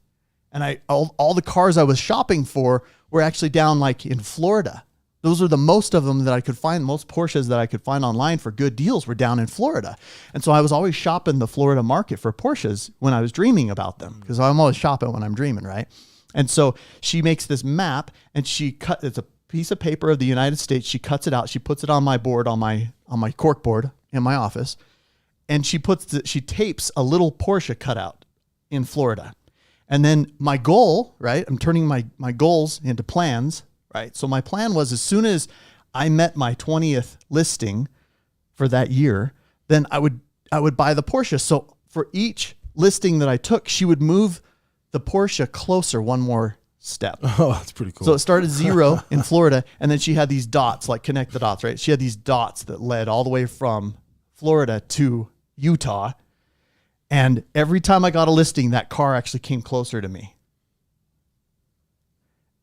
And all the cars I was shopping for were actually down like in Florida. Those are the most of them that I could find. Most Porsches that I could find online for good deals were down in Florida. And so I was always shopping the Florida market for Porsches when I was dreaming about them, because I'm always shopping when I'm dreaming, right? And so she makes this map and it's a piece of paper of the United States. She cuts it out. She puts it on my board, on my cork board in my office. and she tapes a little Porsche cutout in Florida. And then my goal, right? I'm turning my goals into plans, right? So my plan was, as soon as I met my 20th listing for that year, then I would buy the Porsche. So for each listing that I took, she would move the Porsche closer one more step.
Oh, that's pretty cool.
So it started 0 in Florida, and then she had these dots, like connect the dots, right? She had these dots that led all the way from Florida to Utah. And every time I got a listing, that car actually came closer to me.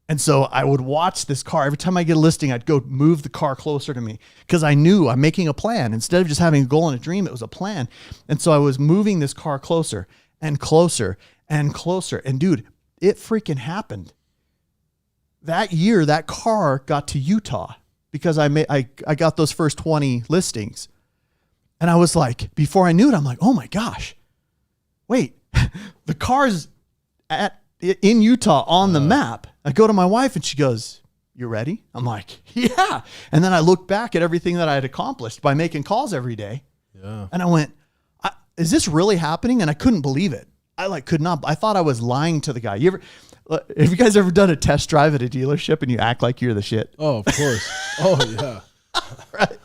And so I would watch this car. Every time I get a listing, I'd go move the car closer to me because I knew I'm making a plan. Instead of just having a goal and a dream, it was a plan. And so I was moving this car closer and closer and closer. And dude, it freaking happened. That year, that car got to Utah because I got those first 20 listings. And I was like, before I knew it, I'm like, oh my gosh, wait, the car's in Utah on the map. I go to my wife and she goes, you ready? I'm like, yeah. And then I look back at everything that I had accomplished by making calls every day.
Yeah.
And I went, is this really happening? And I couldn't believe it. I could not. I thought I was lying to the guy. Have you guys ever done a test drive at a dealership and you act like you're the shit?
Oh, of course. Oh, yeah.
Right.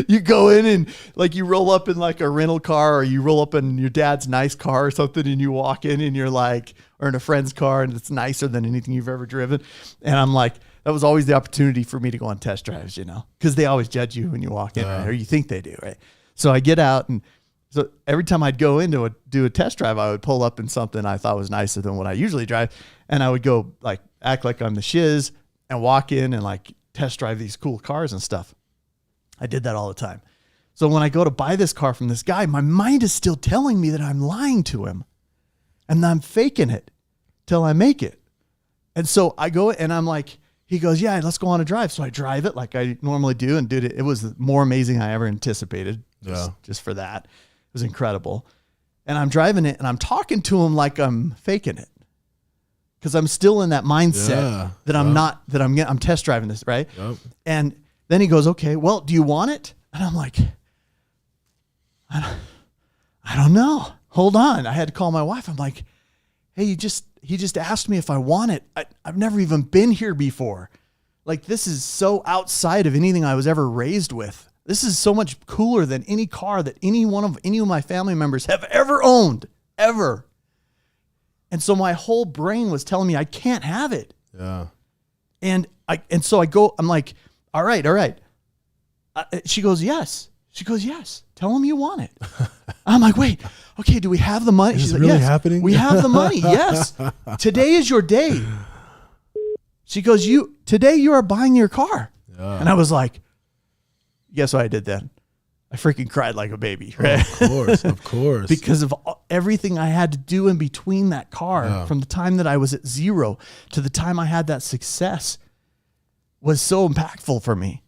You go in and like you roll up in like a rental car, or you roll up in your dad's nice car or something, and you walk in and you're like, or in a friend's car and it's nicer than anything you've ever driven. And I'm like, that was always the opportunity for me to go on test drives, because they always judge you when you walk in, right? Or you think they do, right? So I get out, and so every time I'd go in to do a test drive, I would pull up in something I thought was nicer than what I usually drive. And I would go like act like I'm the shiz and walk in and like test drive these cool cars and stuff. I did that all the time. So when I go to buy this car from this guy, my mind is still telling me that I'm lying to him and I'm faking it till I make it. And so I go and I'm like, he goes, yeah, let's go on a drive. So I drive it like I normally do, and dude, it was more amazing than I ever anticipated. Just for that. It was incredible. And I'm driving it and I'm talking to him like I'm faking it, because I'm still in that mindset that I'm test driving this, right?
Yep.
And then he goes, okay, well, do you want it? And I'm like, I don't know. Hold on. I had to call my wife. I'm like, hey, he just asked me if I want it. I've never even been here before. Like, this is so outside of anything I was ever raised with. This is so much cooler than any car that any of my family members have ever owned, ever. And so my whole brain was telling me I can't have it.
Yeah.
And so I go, I'm like, all right. She goes, yes. She goes, yes. Tell him you want it. I'm like, wait, okay, do we have the money?
She's like, really happening?
We have the money. Yes. Today is your day. She goes, today you are buying your car. Yeah. And I was like, guess what I did then? I freaking cried like a baby, right?
Of course.
Because of everything I had to do in between that car, from the time that I was at 0 to the time I had that success, was so impactful for me.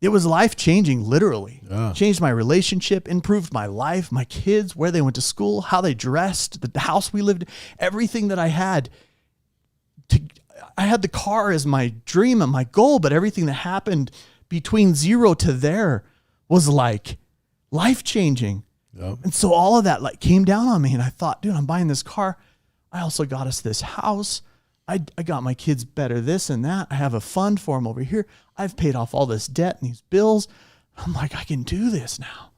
It was life-changing, literally. Yeah. Changed my relationship, improved my life, my kids, where they went to school, how they dressed, the house we lived in, everything that I had. I had the car as my dream and my goal, but everything that happened between 0 to there was like life-changing. Yep. And so all of that like came down on me, and I thought, dude, I'm buying this car. I also got us this house. I got my kids better this and that. I have a fund for them over here. I've paid off all this debt and these bills. I'm like, I can do this now,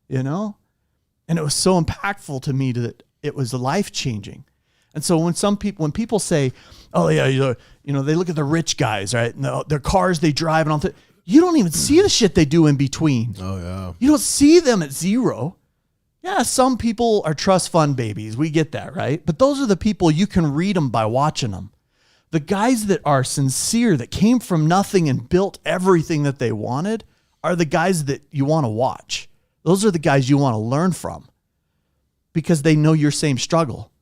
And it was so impactful to me that it was life-changing. And so when people say, oh yeah, they look at the rich guys, right? And their cars they drive and all that. You don't even see the shit they do in between.
Oh yeah.
You don't see them at 0. Yeah, some people are trust fund babies. We get that, right? But those are the people you can read them by watching them. The guys that are sincere, that came from nothing and built everything that they wanted, are the guys that you want to watch. Those are the guys you want to learn from, because they know your same struggle.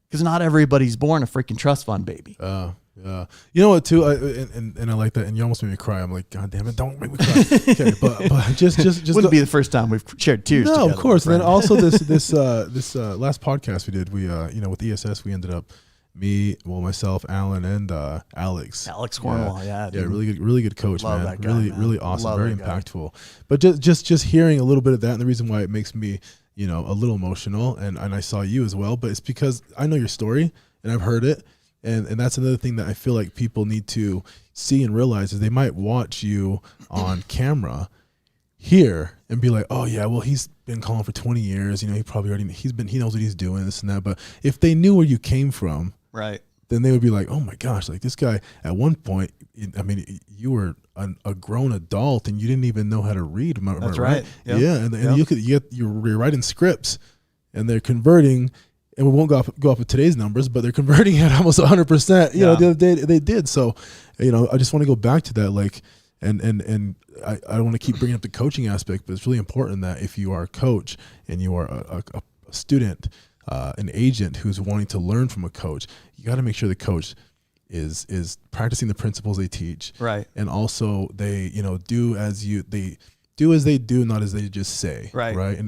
Because not everybody's born a freaking trust fund baby.
Yeah. You know what, too? And I like that. And you almost made me cry. I'm like, God damn it, don't make me cry. Okay, but just
wouldn't be the first time we've shared tears.
No,
together,
of course. And then also this last podcast we did, with ESS, we ended up myself, Alan, and Alex.
Alex Cornwall, yeah,
yeah, really good coach,
Love
man.
that guy, man.
Really awesome,
Love
very
that guy.
impactful. But just hearing a little bit of that, and the reason why it makes me, you know, a little emotional, and I saw you as well, but it's because I know your story and I've heard it, and that's another thing that I feel like people need to see and realize is they might watch you on camera here and be like, oh yeah, well, he's been calling for 20 years, you know, he knows what he's doing, this and that. But if they knew where you came from,
right,
then they would be like, oh my gosh, like this guy at one point, I mean, you were a grown adult and you didn't even know how to read.
That's right.
Yep. Yeah. And you're writing scripts and they're converting, and we won't go off of today's numbers, but they're converting at almost 100%. You know, the other day they did. So, you know, I just want to go back to that, like, and I don't want to keep bringing up the coaching aspect, but it's really important that if you are a coach and you are a student, an agent who's wanting to learn from a coach, you got to make sure the coach is practicing the principles they teach,
right?
And also they, you know, do as they do, not as they just say, right?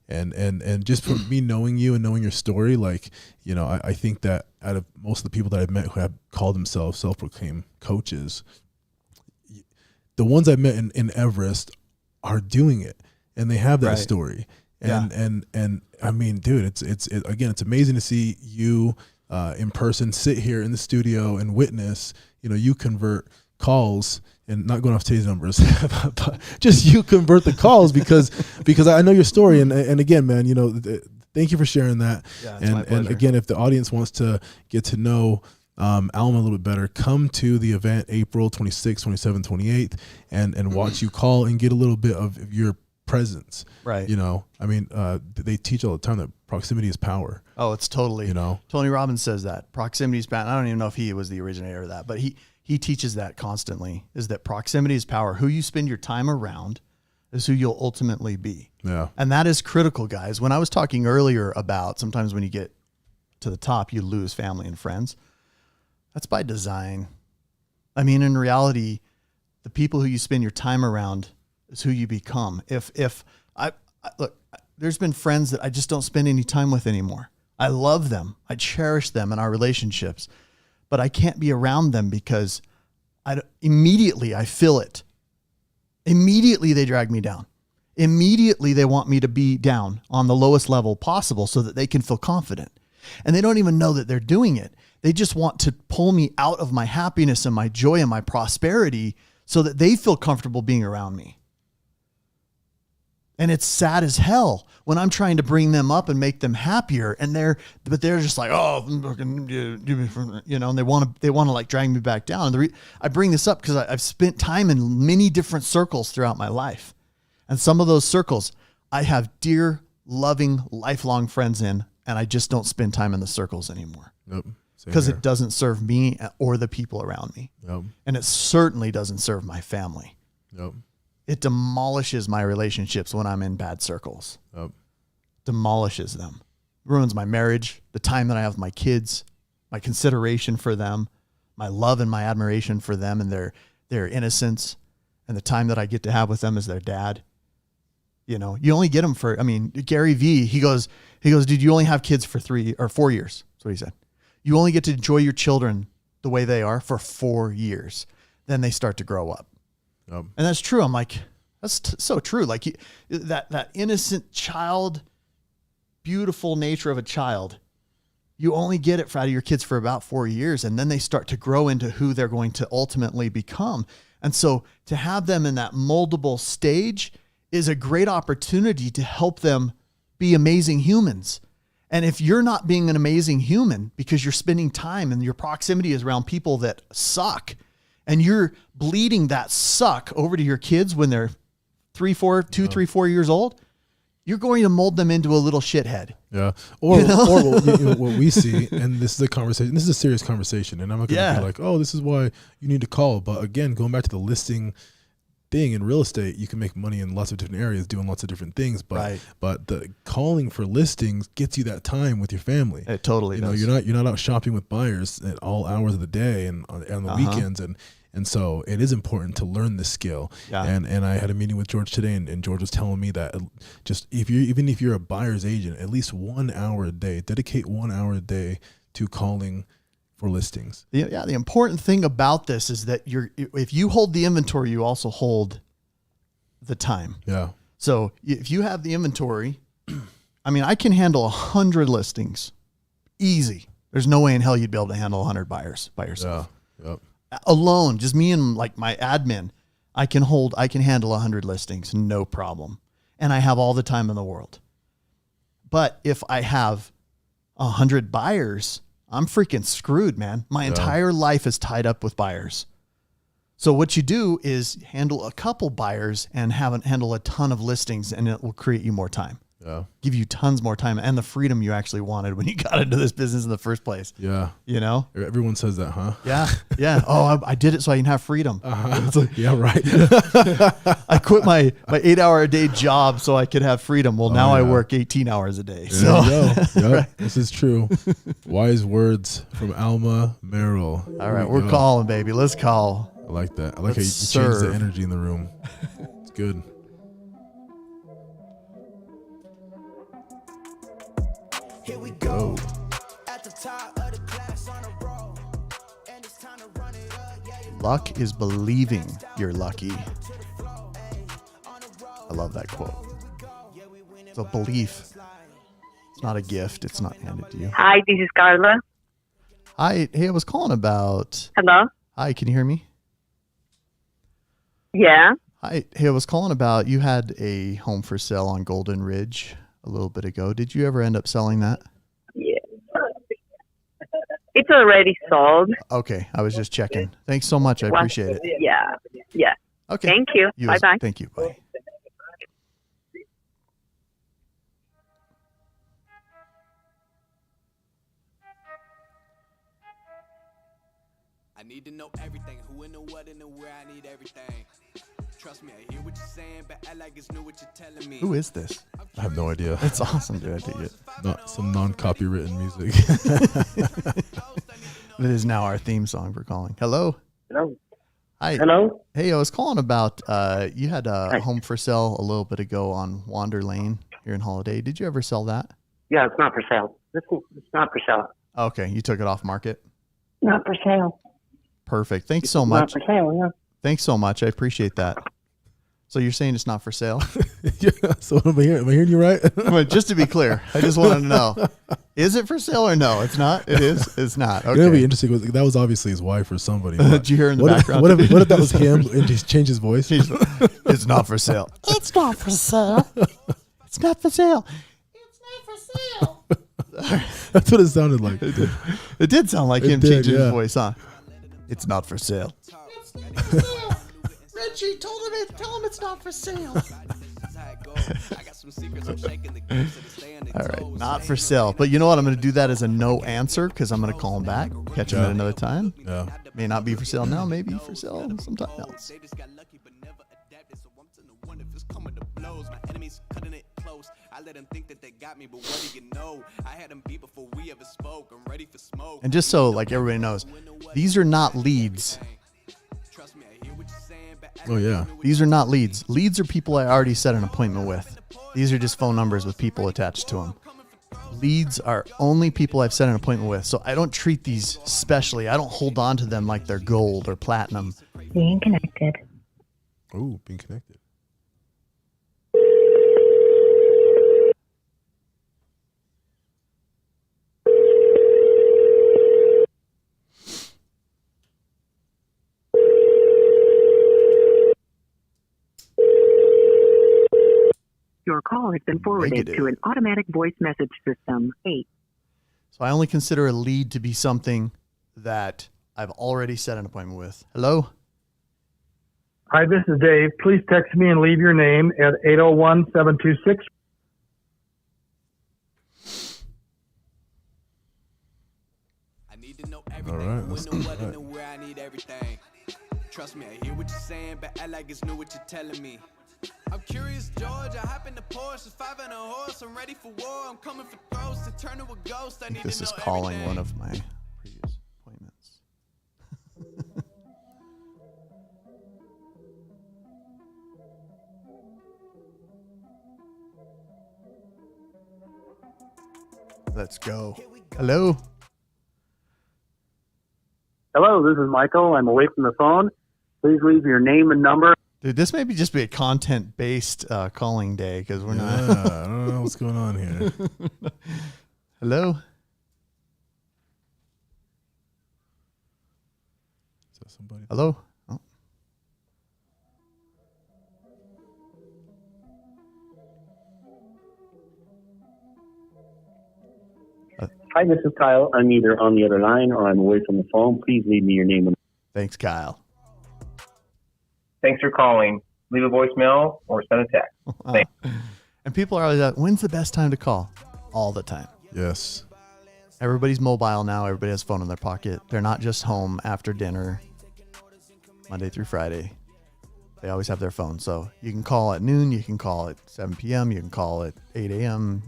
And just from me knowing you and knowing your story, like, you know, I think that out of most of the people that I've met who have called themselves self-proclaimed coaches, the ones I've met in Everest are doing it, and they have that story. And I mean, dude, it's amazing to see you in person, sit here in the studio and witness, you know, you convert calls, and not going off today's numbers, but just you convert the calls because I know your story. And again, man, you know, thank you for sharing that.
Yeah, it's my pleasure.
And again, if the audience wants to get to know Alma a little bit better, come to the event April 26th, 27th, 28th, and watch you call and get a little bit of your presence.
Right.
You know, I mean, they teach all the time that proximity is power.
Oh, it's totally,
you know,
Tony Robbins says that proximity is power. I don't even know if he was the originator of that, but he teaches that constantly, is that proximity is power. Who you spend your time around is who you'll ultimately be.
Yeah.
And that is critical, guys. When I was talking earlier about sometimes when you get to the top, you lose family and friends. That's by design. I mean, in reality, the people who you spend your time around is who you become. If I look, there's been friends that I just don't spend any time with anymore. I love them. I cherish them in our relationships, but I can't be around them because immediately I feel it. Immediately they drag me down. Immediately they want me to be down on the lowest level possible so that they can feel confident. And they don't even know that they're doing it. They just want to pull me out of my happiness and my joy and my prosperity so that they feel comfortable being around me. And it's sad as hell when I'm trying to bring them up and make them happier, and they're just like, oh, you know, and they want to like drag me back down. And I bring this up because I've spent time in many different circles throughout my life, and some of those circles I have dear, loving, lifelong friends in, and I just don't spend time in the circles anymore.
Nope.
Because it doesn't serve me or the people around me.
Nope. And
it certainly doesn't serve my family.
Nope.
It demolishes my relationships when I'm in bad circles.
Nope.
Demolishes them. Ruins my marriage, the time that I have with my kids, my consideration for them, my love and my admiration for them and their innocence, and the time that I get to have with them as their dad. You know, you only get them for, I mean, Gary Vee, he goes, dude, you only have kids for 3 or 4 years. That's what he said. You only get to enjoy your children the way they are for 4 years. Then they start to grow up.
Yep.
And that's true. I'm like, that's so true. Like that innocent child, beautiful nature of a child, you only get it out of your kids for about 4 years. And then they start to grow into who they're going to ultimately become. And so to have them in that moldable stage is a great opportunity to help them be amazing humans. And if you're not being an amazing human because you're spending time and your proximity is around people that suck, and you're bleeding that suck over to your kids when they're 3, 4 years old, you're going to mold them into a little shithead.
Yeah. Or, you know? Or what we see, and this is a conversation, this is a serious conversation, and I'm not going to be like, oh, this is why you need to call. But again, going back to the listing thing in real estate, you can make money in lots of different areas doing lots of different things, but the calling for listings gets you that time with your family.
It totally does.
You're not out shopping with buyers at all hours of the day and on the weekends, and so it is important to learn this skill.
Yeah.
And I had a meeting with George today, and George was telling me that just even if you're a buyer's agent, at least 1 hour a day, dedicate 1 hour a day to calling for listings.
The important thing about this is that if you hold the inventory, you also hold the time.
Yeah.
So if you have the inventory, I mean, I can handle 100 listings. Easy. There's no way in hell you'd be able to handle 100 buyers by yourself.
Yeah. Yep.
Alone, just me and like my admin, I can handle 100 listings, no problem. And I have all the time in the world. But if I have 100 buyers, I'm freaking screwed, man. My entire life is tied up with buyers. So what you do is handle a couple buyers and handle a ton of listings, and it will create you more time.
Yeah.
Give you tons more time and the freedom you actually wanted when you got into this business in the first place.
Yeah.
You know?
Everyone says that, huh?
Yeah. Yeah. Oh, I did it so I can have freedom.
It's like, yeah, right.
I quit my 8-hour-a-day job so I could have freedom. Well, now I work 18 hours a day.
There you go. Yep. Right. This is true. Wise words from Alma, Merrill.
All right. We're calling, baby. Let's call.
I like that. I like how you change the energy in the room. It's good.
Here we go. At the top of the class on a roll. And it's time to run it up.
Luck is believing you're lucky. I love that quote. It's a belief. It's not a gift. It's not handed to you.
Hi, this is Carla.
Hi. Hey, I was calling about.
Hello?
Hi, can you hear me?
Yeah.
Hi. Hey, I was calling about you had a home for sale on Golden Ridge a little bit ago. Did you ever end up selling that?
Yeah. It's already sold.
Okay. I was just checking. Thanks so much. I appreciate it.
Yeah. Yeah.
Okay.
Thank you. Bye-bye.
Thank you. Bye.
I need to know everything. Who and the what and the where. I need everything. Trust me, I hear what you're saying, but I like it's new what you're telling me.
Who is this?
I have no idea.
It's awesome, dude. I dig it.
Not some non-copywritten music.
It is now our theme song for calling. Hello.
Hello.
Hi.
Hello.
Hey, I was calling about you had a home for sale a little bit ago on Wander Lane here in Holiday. Did you ever sell that?
Yeah, it's not for sale. It's not for sale.
Okay, you took it off market.
Not for sale.
Perfect. Thanks so much.
Not for sale. Yeah.
Thanks so much. I appreciate that. So you're saying it's not for sale?
Yeah. So am I hearing you right?
But just to be clear, I just wanted to know: is it for sale or no? It's not. It is. It's not. Okay.
It'll be interesting. That was obviously his wife or somebody.
Did you hear in the background?
What if that was him and he's changed his voice?
It's not for sale.
It's not for sale.
It's not for sale.
It's not for sale.
That's what it sounded like.
It did sound like him changing his voice, huh? It's not for sale.
It's not for sale. Reggie told him tell him it's not for sale.
All right, not for sale. But you know what? I'm going to do that as a no answer because I'm going to call him back, catch him at another time.
Yeah.
May not be for sale now, maybe for sale sometime else. And just so like everybody knows, these are not leads.
Oh, yeah.
These are not leads. Leads are people I already set an appointment with. These are just phone numbers with people attached to them. Leads are only people I've set an appointment with. So I don't treat these specially. I don't hold on to them like they're gold or platinum.
Being connected.
Oh, being connected.
Your call has been forwarded to an automatic voice message system. 8.
So I only consider a lead to be something that I've already set an appointment with. Hello?
Hi, this is Dave. Please text me and leave your name at 801-726.
All right. That's
Where I need everything. Trust me, I hear what you're saying, but I like it's new what you're telling me. I'm curious, George. I hop in the Porsche, 5 and a horse. I'm ready for war. I'm coming for throats to turn to a ghost. I need
This
to
is
know
calling
everything.
one of my previous appointments. Let's go. Hello?
Hello, this is Michael. I'm away from the phone. Please leave your name and number.
Dude, this may just be a content-based calling day because we're not.
I don't know what's going on here.
Hello?
Is that somebody?
Hello? Oh.
Hi, this is Kyle. I'm either on the other line or I'm away from the phone. Please leave me your name and...
Thanks, Kyle.
Thanks for calling. Leave a voicemail or send a text. Thanks.
And people are always like, when's the best time to call? All the time.
Yes.
Everybody's mobile now. Everybody has a phone in their pocket. They're not just home after dinner, Monday through Friday. They always have their phone. So you can call at noon. You can call at 7 p.m. You can call at 8 a.m.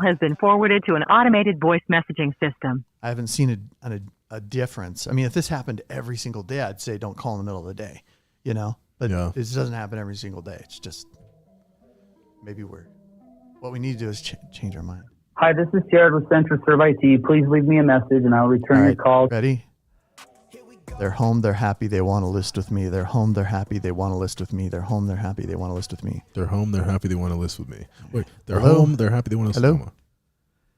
Has been forwarded to an automated voice messaging system.
I haven't seen a difference. I mean, if this happened every single day, I'd say don't call in the middle of the day, you know? But this doesn't happen every single day. It's just maybe what we need to do is change our mind.
Hi, this is Jared with Central Serve IT. Please leave me a message and I'll return your call.
Ready? They're home, they're happy, they want to list with me. They're home, they're happy, they want to list with me. They're home, they're happy, they want to list with me.
They're home, they're happy, they want to list with me. Wait, they're
Hello?
home, they're happy, they want to list with me.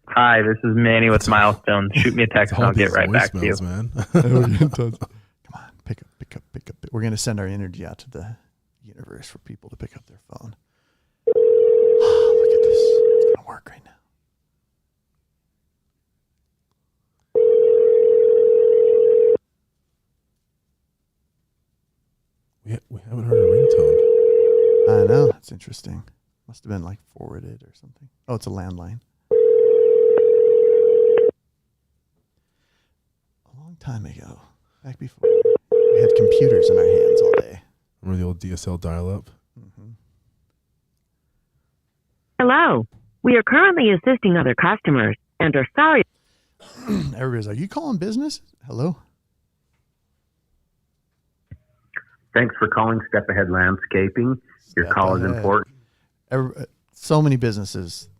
Hi, this is Manny with Milestones. Shoot me a text and I'll get right back to you.
Man.
Come on, pick up. We're going to send our energy out to the universe for people to pick up their phone. Look at this. It's going to work right now.
We haven't heard a ringtone.
I know. That's interesting. Must have been like forwarded or something. Oh, it's a landline. A long time ago, back before we had computers in our hands all day.
Remember the old DSL dial-up?
Mm-hmm.
Hello. We are currently assisting other customers and are sorry.
Everybody's like, you calling business? Hello?
Thanks for calling Step Ahead Landscaping. Your call is important.
So many businesses,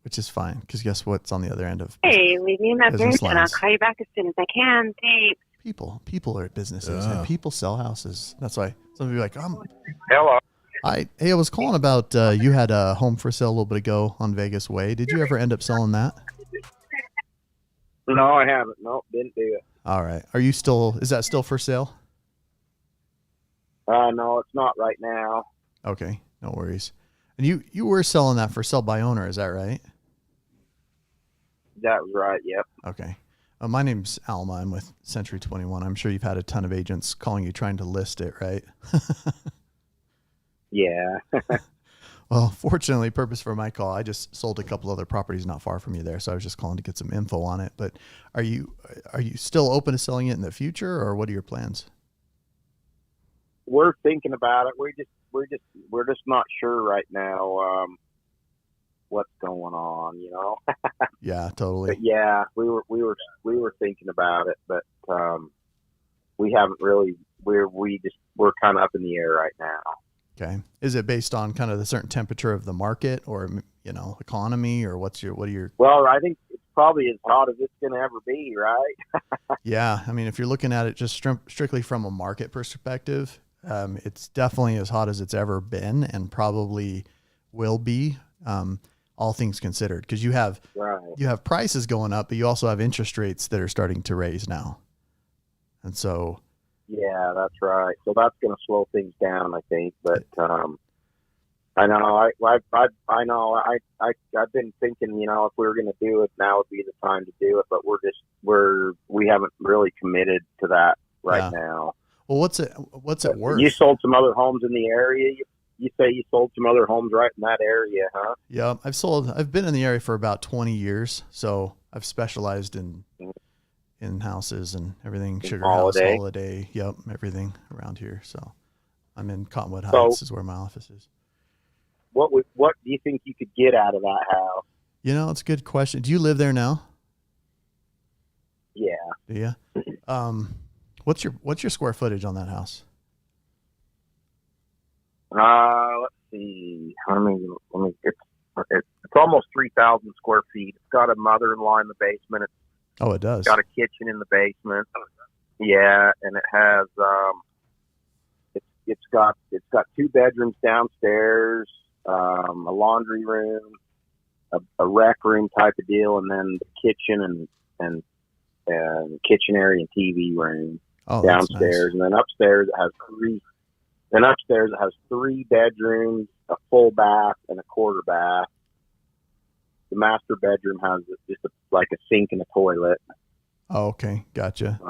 which is fine, because guess what's on the other end of
Hey, leave me a message
business
and I'll
lines?
call you back as soon as I can. Thanks.
People are at businesses and people sell houses. That's why some of you are like,
Hello.
Hey, I was calling about you had a home for sale a little bit ago on Vegas Way. Did you ever end up selling that?
No, I haven't. Nope, didn't do it.
All right. Is that still for sale?
No, it's not right now.
Okay, no worries. And you were selling that for sell by owner, is that right?
That was right, yep.
Okay. My name's Alma. I'm with Century 21. I'm sure you've had a ton of agents calling you trying to list it, right?
Yeah.
Well, fortunately, purpose for my call, I just sold a couple other properties not far from you there, so I was just calling to get some info on it. But are you still open to selling it in the future, or what are your plans?
We're thinking about it. We're just not sure right now what's going on, you know.
Yeah, totally.
But yeah, we were thinking about it, but we haven't really. We're kind of up in the air right now.
Okay. Is it based on kind of the certain temperature of the market, or economy, or what are your?
Well, I think it's probably as hot as it's going to ever be, right?
Yeah, I mean, if you're looking at it just strictly from a market perspective, it's definitely as hot as it's ever been, and probably will be, all things considered, because you have prices going up, but you also have interest rates that are starting to raise now, and so.
Yeah, that's right. So that's going to slow things down, I think. But I know, I've been thinking, if we were going to do it, now would be the time to do it. But we haven't really committed to that right now.
Well, what's it worth?
You sold some other homes in the area. You say you sold some other homes right in that area, huh?
Yeah, I've been in the area for about 20 years, so I've specialized in houses and everything, Sugar House, Holiday, yep, everything around here. So I'm in Cottonwood Heights is where my office is.
What do you think you could get out of that house?
It's a good question. Do you live there now?
Yeah.
Do you? What's your square footage on that house?
Let's see. It's almost 3,000 square feet. It's got a mother-in-law in the basement. It's
Oh, it does.
Got a kitchen in the basement. Yeah, and it has it's got 2 bedrooms downstairs, a laundry room, a rec room type of deal, and then the kitchen and kitchen area and TV room downstairs, and then upstairs it has 3. Then upstairs it has 3 bedrooms, a full bath, and a quarter bath. The master bedroom has just like a sink and a toilet.
Oh, okay, gotcha.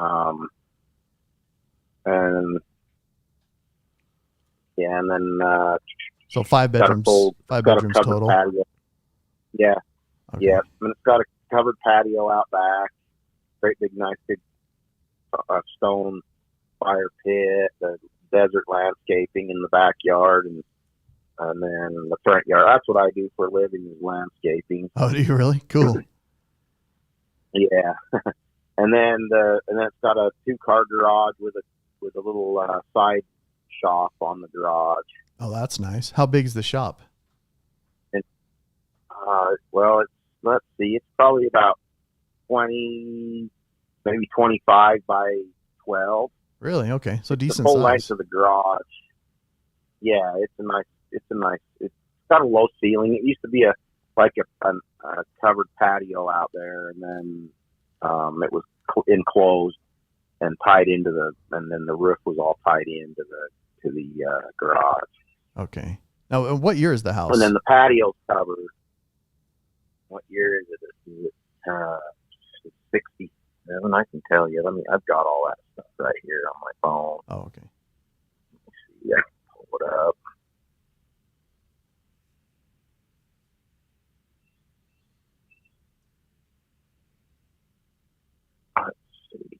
And yeah, and then
so 5 bedrooms. 5 bedrooms total.
Patio. Yeah,
okay.
Yeah, and it's got a covered patio out back. Great big, nice big stone fire pit. The desert landscaping in the backyard, and then the front yard. That's what I do for a living, is landscaping.
Oh, do you really? Cool.
Yeah. And then it's got a 2-car garage with a little side shop on the garage.
Oh, that's nice. How big is the shop?
And, well, let's see, it's probably about 20, maybe 25 by 12.
Really? Okay, so decent
the full
size.
length of the garage. Yeah, it's got a low ceiling. It used to be a covered patio out there, and then it was enclosed and tied into and then the roof was all tied into the garage.
Okay. Now, what year is the house?
And then the patio's covered. What year is it? Is it 67? I can tell you. I've got all that stuff right here on my phone.
Oh, okay.
Let's see. Yeah, pull it up. Let's see.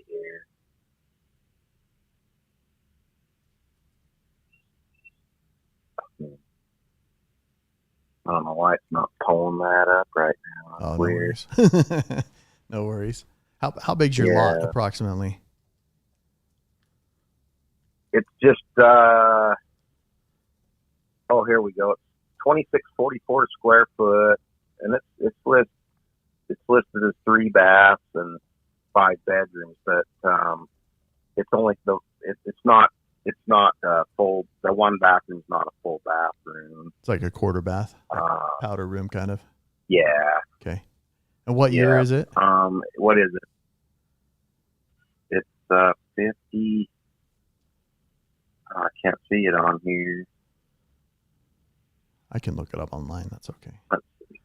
Here. I don't know why it's not pulling that up right now. That's
no
weird.
worries. No worries. How big's your lot approximately?
It's just here we go. It's 2644 square foot, and it's listed as 3 baths and 5 bedrooms, but it's only it's not full. The 1 bathroom's not a full bathroom.
It's like a quarter bath, like powder room kind of.
Yeah.
Okay. And what year is it?
What is it? It's 50. I can't see it on here.
I can look it up online. That's okay.
Let's see.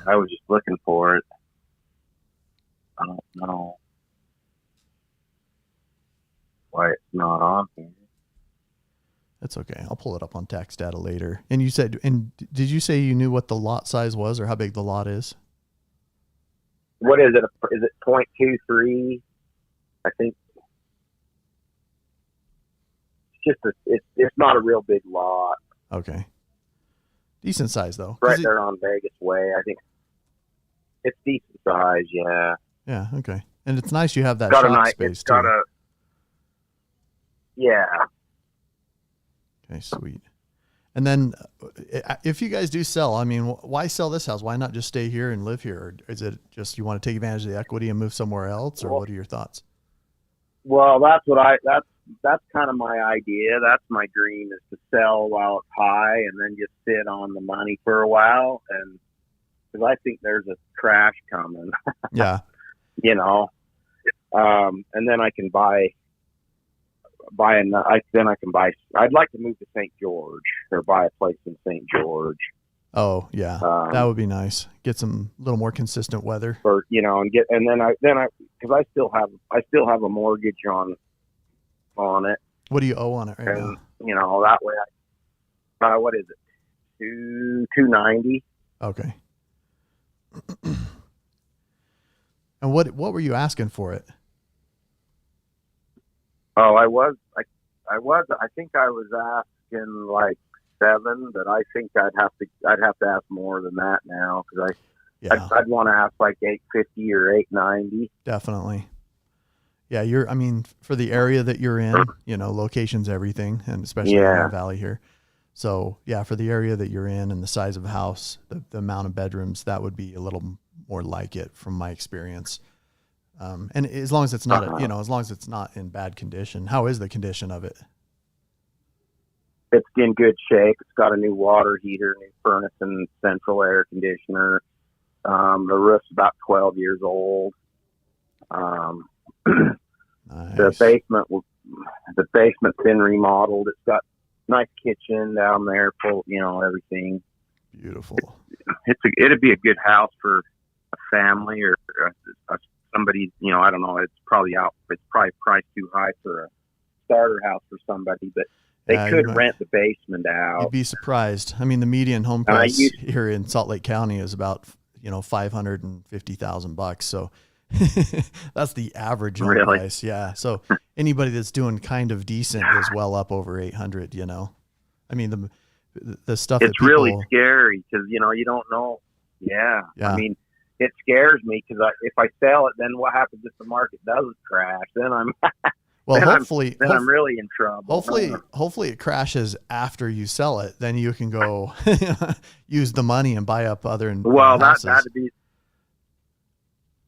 I was just looking for it. I don't know why it's not on here.
That's okay. I'll pull it up on tax data later. And did you say you knew what the lot size was or how big the lot is?
What is it? Is it 0.23? I think it's not a real big lot.
Okay. Decent size though.
Right there on Vegas Way. I think it's decent size. Yeah.
Yeah. Okay. And it's nice you have that
got
shop space
it's got
too.
Yeah.
Okay. Sweet. And then if you guys do sell, I mean, why sell this house? Why not just stay here and live here? Or is it just you want to take advantage of the equity and move somewhere else? Or what are your thoughts?
Well, that's kind of my idea. That's my dream, is to sell while it's high and then just sit on the money for a while. And because I think there's a crash coming.
Yeah.
And then I can I'd like to move to St. George or buy a place in St. George.
Oh yeah. That would be nice. Get some little more consistent weather.
Or, because I still have a mortgage on it.
What do you owe on it right now?
That way what is it? $290.
Okay. And what were you asking for it?
Oh, I think I was asking like 7, but I think I'd have to ask more than that now, because
Yeah.
I'd want to ask like 850 or 890.
Definitely. Yeah, for the area that you're in, location's everything, and especially in our valley here. So yeah, for the area that you're in and the size of the house, the amount of bedrooms, that would be a little more like it from my experience. And as long as it's not, as long as it's not in bad condition. How is the condition of it?
It's in good shape. It's got a new water heater, new furnace, and central air conditioner. The roof's about 12 years old.
Nice.
The basement's been remodeled. It's got nice kitchen down there, full, everything.
Beautiful.
It'd be a good house for a family or somebody. I don't know. It's probably priced too high for a starter house for somebody, but they could rent the basement out.
You'd be surprised. I mean, the median home price here in Salt Lake County is about $550,000. So that's the average home price. Yeah. So anybody that's doing kind of decent is well up over 800. I mean the stuff.
It's really scary because you don't know. Yeah. I mean, it scares me because if I sell it, then what happens if the market doesn't crash? Then I'm.
Well,
I'm really in trouble.
Hopefully it crashes after you sell it. Then you can go use the money and buy up other houses.
That's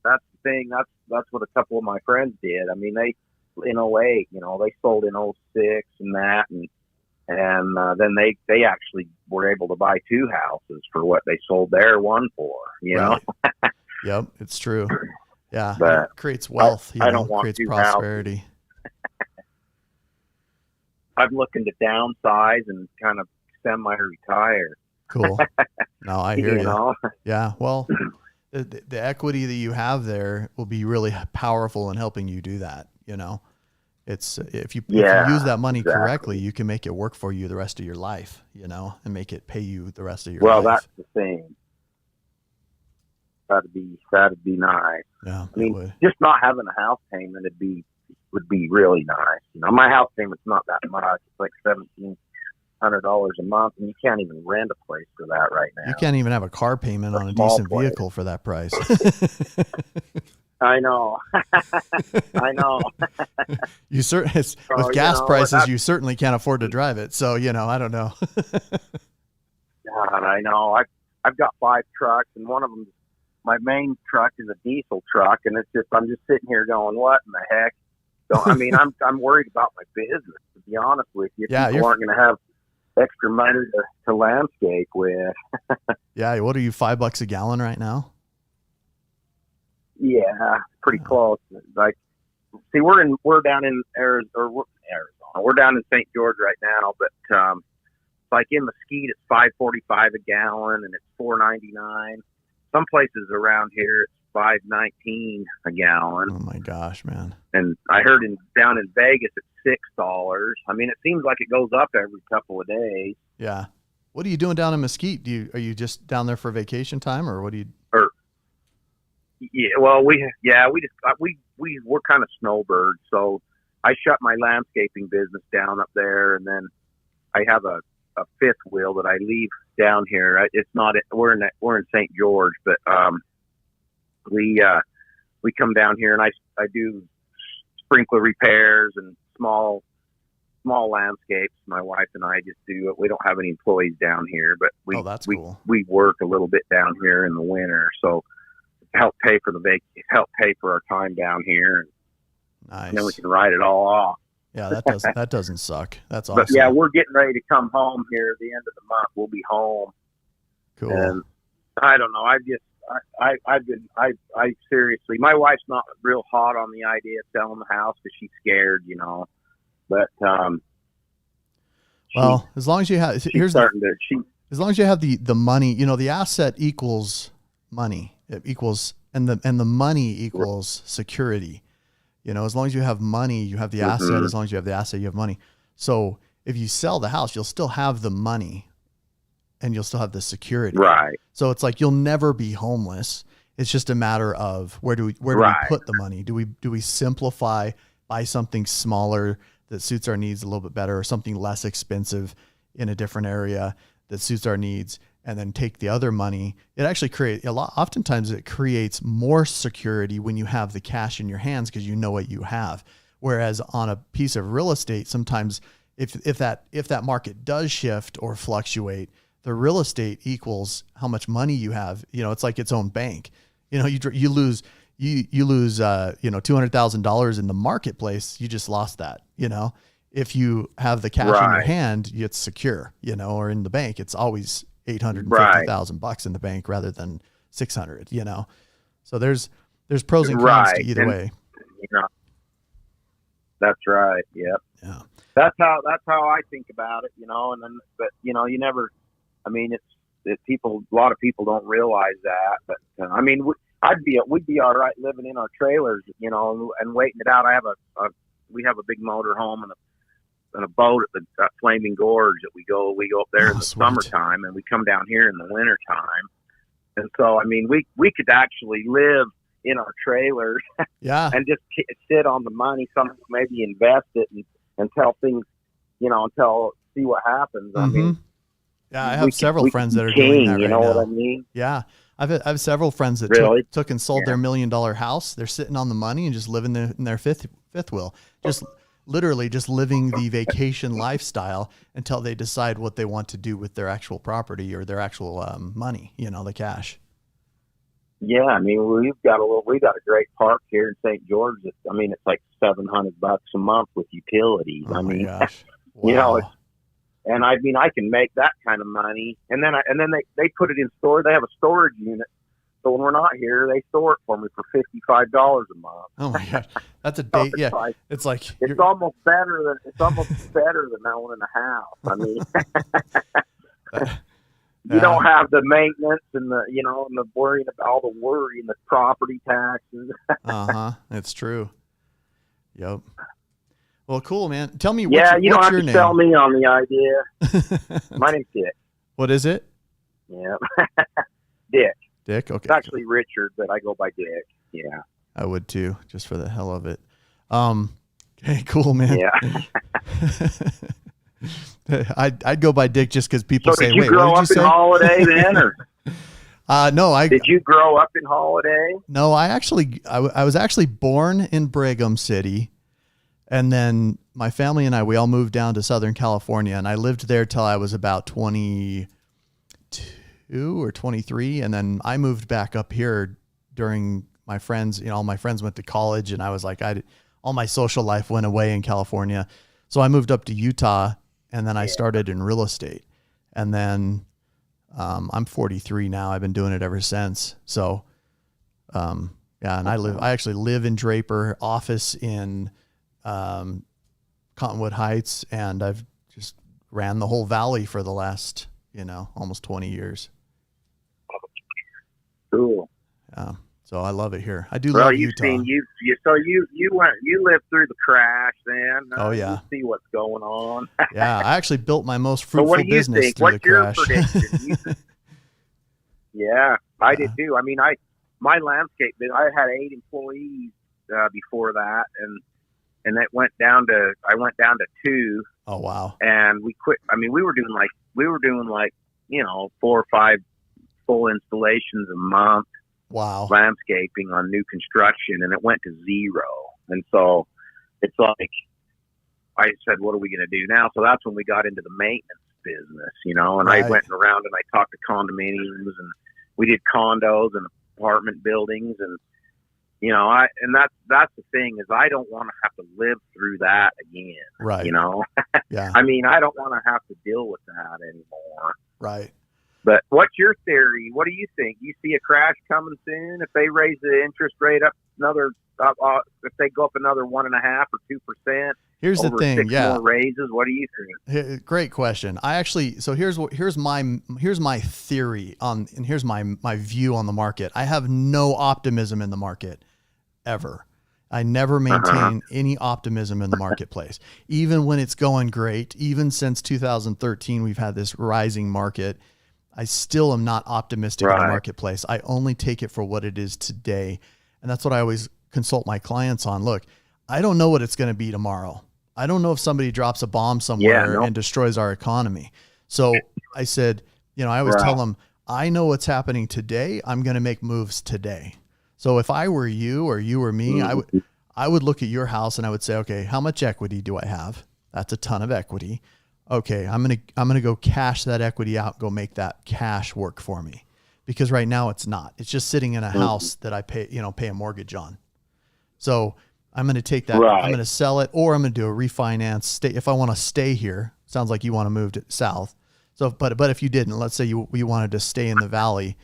the thing. That's what a couple of my friends did. I mean, they in 08, they sold in 06 and that, and then they actually were able to buy 2 houses for what they sold their one for. Right.
Yep, it's true. Yeah,
but
it creates wealth.
I don't want
creates
2
prosperity.
houses. I'm looking to downsize and kind of semi-retire.
Cool. No, I hear you. Yeah. Well, the equity that you have there will be really powerful in helping you do that. It's if you use that money correctly, you can make it work for you the rest of your life. And make it pay you the rest of your life.
Well, that's the thing. That'd be nice.
Yeah.
I mean, just not having a house payment would be really nice. My house payment's not that much. It's like $1,700 a month, and you can't even rent a place for that right now.
You can't even have a car payment on a decent vehicle for that price.
I know. I know.
With gas prices, you certainly can't afford to drive it. So, I don't know.
God, I know. I've got 5 trucks, and one of them, my main truck is a diesel truck, and I'm just sitting here going, what in the heck? So, I mean, I'm worried about my business, to be honest with you.
Yeah,
people aren't going to have extra money to landscape with.
Yeah, what are you, $5 a gallon right now?
Yeah, pretty close. Like, see, we're down in Arizona. We're down in St. George right now, but like in Mesquite, it's $5.45 a gallon, and it's $4.99. Some places around here, it's $5.19 a gallon.
Oh my gosh, man!
And I heard down in Vegas, it's $6. I mean, it seems like it goes up every couple of days.
Yeah. What are you doing down in Mesquite? Are you just down there for vacation time, or what do you?
Yeah, well, we're kind of snowbirds, so I shut my landscaping business down up there, and then I have a fifth wheel that I leave down here. It's not we're in St. George, but we come down here and I do sprinkler repairs and small landscapes. My wife and I just do it. We don't have any employees down here, but
that's cool.
We work a little bit down here in the winter, so help pay for our time down here.
Nice.
And then we can write it all off.
Yeah, that doesn't suck. That's awesome.
But yeah, we're getting ready to come home here at the end of the month. We'll be home.
Cool.
And I don't know. I seriously, my wife's not real hot on the idea of selling the house because she's scared, But
well, as long as you have, as long as you have the money, the asset equals money. It equals and the money equals security. As long as you have money, you have the asset. As long as you have the asset, you have money. So if you sell the house, you'll still have the money and you'll still have the security.
Right.
So it's like, you'll never be homeless. It's just a matter of where do we put the money? Do we simplify, buy something smaller that suits our needs a little bit better, or something less expensive in a different area that suits our needs, and then take the other money. It actually oftentimes it creates more security when you have the cash in your hands because you know what you have. Whereas on a piece of real estate, sometimes if that market does shift or fluctuate, the real estate equals how much money you have. It's like its own bank. You lose $200,000 in the marketplace, you just lost that. If you have the cash in your hand, it's secure. Or in the bank, it's always $850,000 in the bank rather than 600. So there's pros and cons to either way.
That's right. Yep.
Yeah.
That's how I think about it. And then, but you never. I mean, a lot of people don't realize that. But I mean, we'd be all right living in our trailers, and waiting it out. We have a big motor home and a boat at the Flaming Gorge that we go up there in the summertime, and we come down here in the wintertime. And so, I mean, we could actually live in our trailers, and just sit on the money. Some maybe invest it until things, see what happens. I mean,
I have several friends that are doing that right now.
You know what I mean?
Yeah. I have several friends that took and sold their $1 million house. They're sitting on the money and just living in their fifth wheel, just literally just living the vacation lifestyle until they decide what they want to do with their actual property or their actual money, the cash.
Yeah, I mean, we got a great park here in St. George. It's like $700 a month with utilities.
Oh my gosh. Wow.
And I mean, I can make that kind of money. And then they put it in storage. They have a storage unit. So when we're not here, they store it for me for $55 a month.
Oh my gosh. That's a day. Yeah. It's
almost better than owning a house. I mean, you don't have the maintenance and the worrying about all the worry and the property taxes.
It's true. Yep. Well, cool, man. Tell me,
you don't have
your
to
name?
Sell me on the idea. My name's Dick.
What is it?
Yeah, Dick.
Dick. Okay.
It's actually Richard, but I go by Dick. Yeah.
I would too, just for the hell of it. Okay, cool, man.
Yeah.
I'd go by Dick just because people say,
"Wait,
what did you say?"
Did you grow up in Holiday then, or?
No,
Did you grow up in Holiday?
No, I was actually born in Brigham City. And then my family and we all moved down to Southern California, and I lived there till I was about 22 or 23. And then I moved back up here during my friends, all my friends went to college, and I was like, all my social life went away in California. So I moved up to Utah, and then I started in real estate. And then I'm 43 now. I've been doing it ever since. So, and I actually live in Draper, office in Cottonwood Heights, and I've just ran the whole valley for the last, almost 20 years.
Cool.
So I love it here. I do love Utah.
You lived through the crash then.
Oh yeah.
You see what's going on.
Yeah. I actually built my most fruitful business through the crash.
What's your prediction? Yeah, I did too. I mean, my landscape, I had 8 employees before that, and I went down to 2.
Oh wow!
And we quit. I mean, we were doing like 4 or 5 full installations a month.
Wow!
Landscaping on new construction, and it went to 0. And so it's like I said, "What are we going to do now?" So that's when we got into the maintenance business, And I went around and I talked to condominiums, and we did condos and apartment buildings, and that's the thing is I don't want to have to live through that again.
Right.
Yeah. I mean, I don't want to have to deal with that anymore.
Right.
But what's your theory? What do you think? You see a crash coming soon if they raise the interest rate up another, if they go up another 1.5% or 2%?
Here's the thing.
6 more raises. What do you think?
Great question. Here's my theory on, and here's my view on the market. I have no optimism in the market ever. I never maintain any optimism in the marketplace, even when it's going great. Even since 2013, we've had this rising market. I still am not optimistic in the marketplace. I only take it for what it is today. And that's what I always consult my clients on. Look, I don't know what it's going to be tomorrow. I don't know if somebody drops a bomb somewhere and destroys our economy. So I said, You know, I always tell them, I know what's happening today. I'm going to make moves today. So if I were you or you were me, I would look at your house and I would say, okay, how much equity do I have? That's a ton of equity. Okay, I'm going to go cash that equity out, go make that cash work for me. Because right now it's not. It's just sitting in a house that I pay a mortgage on. So I'm going to take that, I'm going to sell it, or I'm going to do a refinance. If I want to stay here, sounds like you want to move south. So, but if you didn't, let's say you wanted to stay in the valley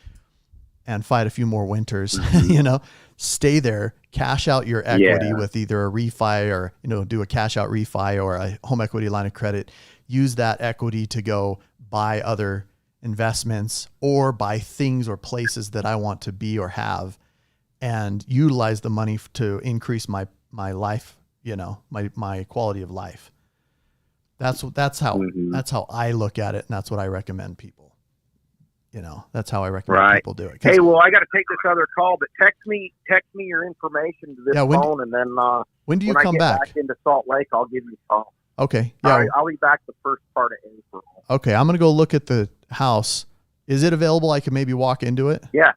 and fight a few more winters, you know, stay there, cash out your equity with either a refi or, you know, do a cash out refi or a home equity line of credit. Use that equity to go buy other investments or buy things or places that I want to be or have, and utilize the money to increase my life, you know, my quality of life. That's how I look at it, and that's what I recommend people. You know, that's how I recommend people do it.
Hey, well, I got to take this other call, but text me your information to this phone, and then
when do you come
back into Salt Lake, I'll give you a call.
Okay. Yeah.
I'll be back the first part of April.
Okay, I'm gonna go look at the house. Is it available? I can maybe walk into it.
Yeah.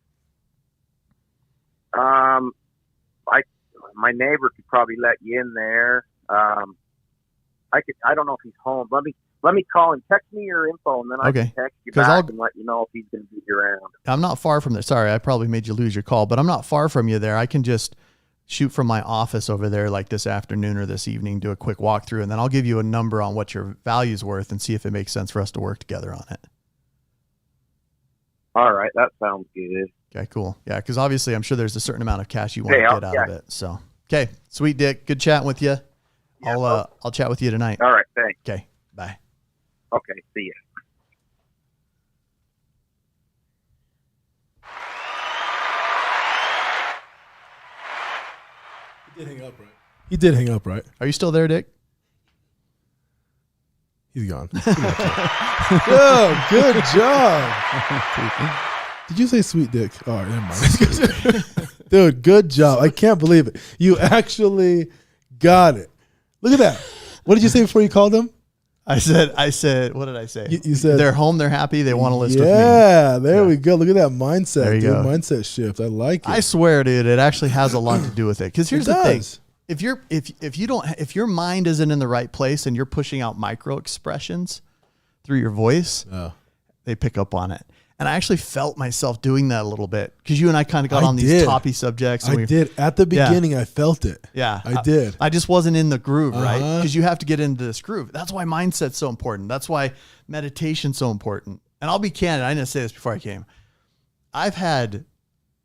My neighbor could probably let you in there. I don't know if he's home. Let me call him. Text me your info, and then I can text you back and let you know if he's going to be around.
I'm not far from there. Sorry, I probably made you lose your call, but I'm not far from you there. I can just shoot from my office over there like this afternoon or this evening, do a quick walkthrough, and then I'll give you a number on what your value's worth and see if it makes sense for us to work together on it.
All right, that sounds good.
Okay, cool. Yeah, because obviously I'm sure there's a certain amount of cash you want to get out of it. So, okay, sweet, Dick. Good chatting with you. Yeah, I'll chat with you tonight.
All right, thanks.
Okay, bye.
Okay, see ya.
He did hang up, right? He did hang up, right?
Are you still there, Dick?
He's gone. Oh, good job. Did you say sweet dick? Oh, never mind. Dude, good job. I can't believe it. You actually got it. Look at that. What did you say before you called them?
I said, what did I say?
You said
they're home, they're happy, they want to list with me.
Yeah, there we go. Look at that mindset.
There you go.
Mindset shift. I like it.
I swear, dude, it actually has a lot to do with it. Because here's the thing. If your mind isn't in the right place and you're pushing out micro expressions through your voice, they pick up on it. And I actually felt myself doing that a little bit because you and I kind of got on these toppy subjects.
I did. At the beginning, I felt it.
Yeah.
I did.
I just wasn't in the groove, right? Because you have to get into this groove. That's why mindset's so important. That's why meditation's so important. And I'll be candid. I didn't say this before I came. I've had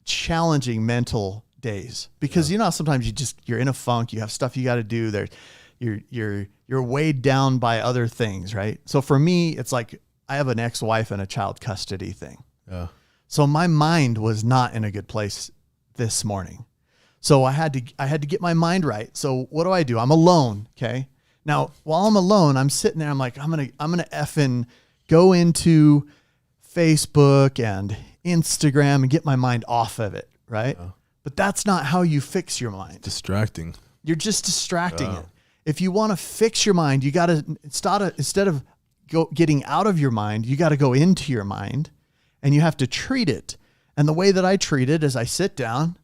challenging mental days because you know sometimes you're in a funk. You have stuff you got to do. You're weighed down by other things, right? So for me, it's like I have an ex-wife and a child custody thing.
Yeah.
So my mind was not in a good place this morning. So I had to get my mind right. So what do? I'm alone. Okay. Now, while I'm alone, I'm sitting there. I'm like, I'm going to effing go into Facebook and Instagram and get my mind off of it. Right. Yeah. But that's not how you fix your mind.
Distracting.
You're just distracting it. If you want to fix your mind, you got to instead of getting out of your mind, you got to go into your mind and you have to treat it. And the way that I treat it is I sit down,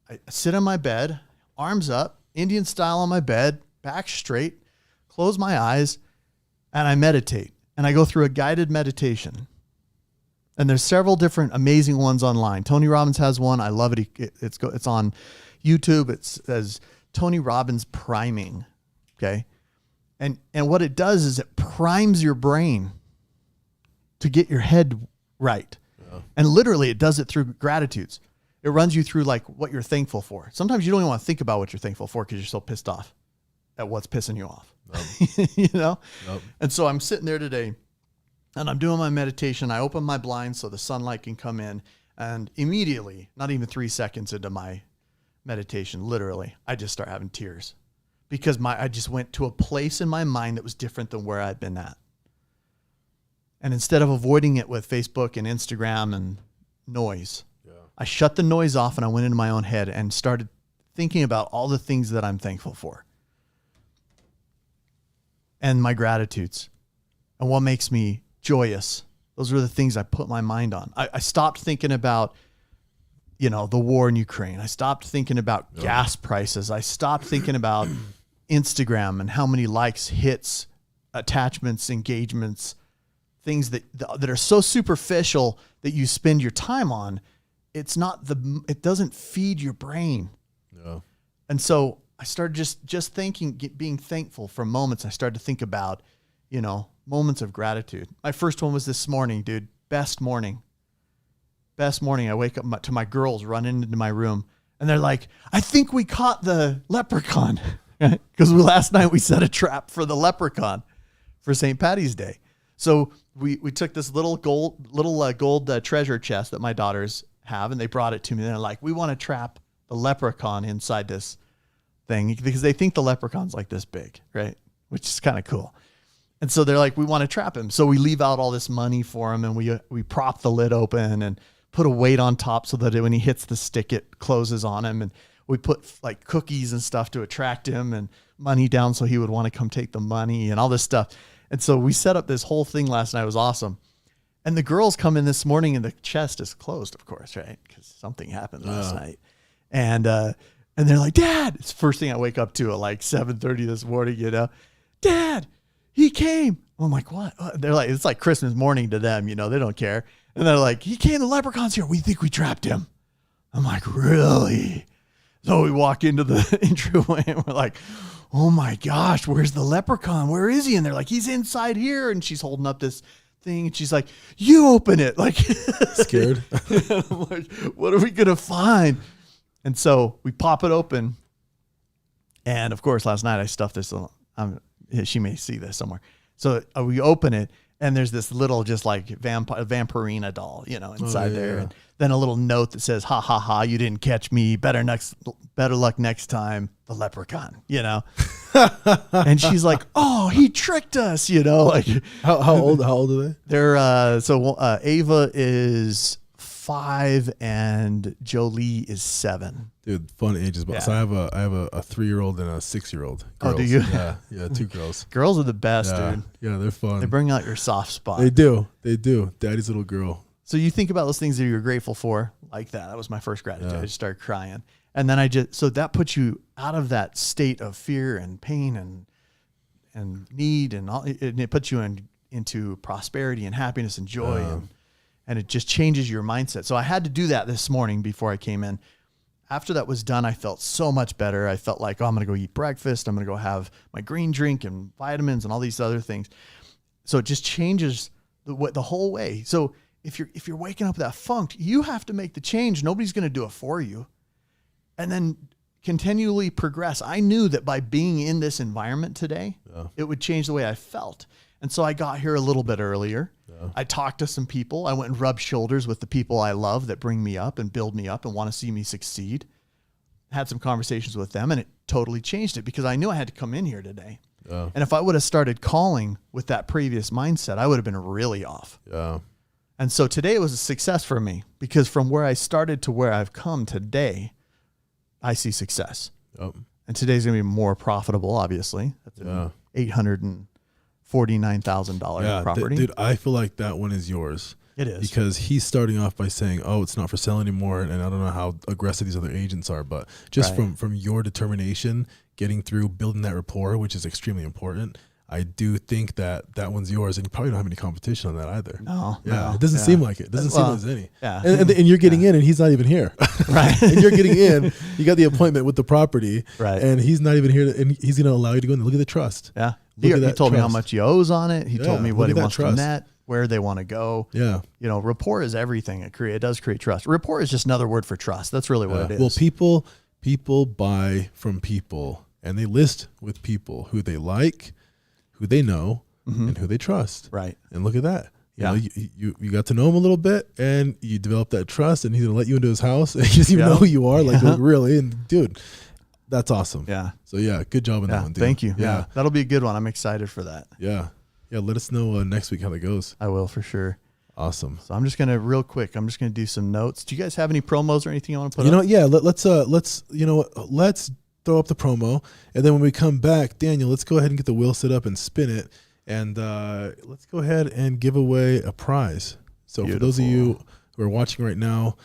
I sit on my bed, arms up, Indian style on my bed, back straight, close my eyes, and I meditate. And I go through a guided meditation. And there's several different amazing ones online. Tony Robbins has one. I love it. It's on YouTube. It says Tony Robbins priming. Okay. And what it does is it primes your brain to get your head right. Yeah. And literally it does it through gratitudes. It runs you through like what you're thankful for. Sometimes you don't even want to think about what you're thankful for because you're so pissed off at what's pissing you off. Nope. You know? Nope. And so I'm sitting there today and I'm doing my meditation. I open my blinds so the sunlight can come in, and immediately, not even 3 seconds into my meditation, literally, I just start having tears. Because I just went to a place in my mind that was different than where I'd been at. And instead of avoiding it with Facebook and Instagram and noise, I shut the noise off and I went into my own head and started thinking about all the things that I'm thankful for. And my gratitudes. And what makes me joyous Those were the things I put my mind on. I stopped thinking about, the war in Ukraine. I stopped thinking about gas prices. I stopped thinking about Instagram and how many likes, hits, attachments, engagements, things that are so superficial that you spend your time on. It doesn't feed your brain.
Yeah.
And so I started just thinking, being thankful for moments. I started to think about, moments of gratitude. My first one was this morning, dude. Best morning. I wake up to my girls running into my room, and they're like, I think we caught the leprechaun. Because last night we set a trap for the leprechaun for St. Patty's Day. So we took this little gold treasure chest that my daughters have, and they brought it to me. They're like, we want to trap the leprechaun inside this thing because they think the leprechaun's like this big, right? Which is kind of cool. And so they're like, we want to trap him. So we leave out all this money for him, and we prop the lid open and put a weight on top so that when he hits the stick, it closes on him. And we put like cookies and stuff to attract him and money down so he would want to come take the money and all this stuff. And so we set up this whole thing last night. It was awesome. And the girls come in this morning and the chest is closed, of course, right? Because something happened last night. And they're like, Dad, it's the first thing I wake up to at like 7:30 this morning, Dad, he came. I'm like, what? They're like, it's like Christmas morning to them, they don't care. And they're like, he came, the leprechaun's here. We think we trapped him. I'm like, really? So we walk into the entryway and we're like, oh my gosh, where's the leprechaun? Where is he? And they're like, he's inside here. And she's holding up this thing and she's like, you open it. Like
scared.
I'm like, what are we going to find? And so we pop it open. And of course, last night I stuffed this little, she may see this somewhere. So we open it and there's this little, just like Vampirina doll, inside there. Yeah. And then a little note that says, ha ha ha, you didn't catch me. Better luck next time. The leprechaun, and she's like, oh, he tricked us, like
how old are they?
They're, Ava is 5 and Jolie is 7.
Dude, fun ages. Yeah. So I have a 3-year-old and a 6-year-old.
Oh, do you?
Yeah, 2 girls.
Girls are the best, dude.
Yeah, they're fun.
They bring out your soft spot.
They do. Daddy's little girl.
So you think about those things that you're grateful for, like that. That was my first gratitude. I just started crying. And then so that puts you out of that state of fear and pain and need and all. And it puts you into prosperity and happiness and joy. And it just changes your mindset. So I had to do that this morning before I came in. After that was done, I felt so much better. I felt like, I'm going to go eat breakfast. I'm going to go have my green drink and vitamins and all these other things. So it just changes the whole way. So if you're waking up with that funk, you have to make the change. Nobody's going to do it for you. And then continually progress. I knew that by being in this environment today, it would change the way I felt. And so I got here a little bit earlier. Yeah. I talked to some people. I went and rubbed shoulders with the people I love that bring me up and build me up and want to see me succeed. Had some conversations with them, and it totally changed it because I knew I had to come in here today. Yeah. And if I would have started calling with that previous mindset, I would have been really off. Yeah. And so today was a success for me because from where I started to where I've come today, I see success. Yep. And today's going to be more profitable, obviously. That's an $849,000 property.
Dude, I feel like that one is yours.
It is.
Because he's starting off by saying, oh, it's not for sale anymore. And I don't know how aggressive these other agents are, but just from your determination, getting through, building that rapport, which is extremely important. I do think that one's yours, and you probably don't have any competition on that either.
No.
It doesn't seem like it. It doesn't seem like there's any.
Yeah.
And you're getting in, and he's not even here.
Right.
And you're getting in. You got the appointment with the property.
Right.
And he's not even here, and he's going to allow you to go in. Look at the trust.
Yeah. He told me how much he owes on it. He told me what he wants to net, where they want to go.
Yeah.
Rapport is everything. It does create trust. Rapport is just another word for trust. That's really what it is.
Well, people buy from people, and they list with people who they like, who they know, and who they trust.
Right.
And look at that. You got to know him a little bit, and you develop that trust, and he's going to let you into his house, and he doesn't even know who you are, like really. And dude, that's awesome.
Yeah.
So good job on that one, dude.
Thank you. Yeah. That'll be a good one. I'm excited for that.
Yeah. Yeah. Let us know next week how that goes.
I will for sure.
Awesome.
So I'm just going to real quick, do some notes. Do you guys have any promos or anything you want to put
up? Let's throw up the promo, and then when we come back, Daniel, let's go ahead and get the wheel set up and spin it, And let's go ahead and give away a prize. So for those of you who are watching right now,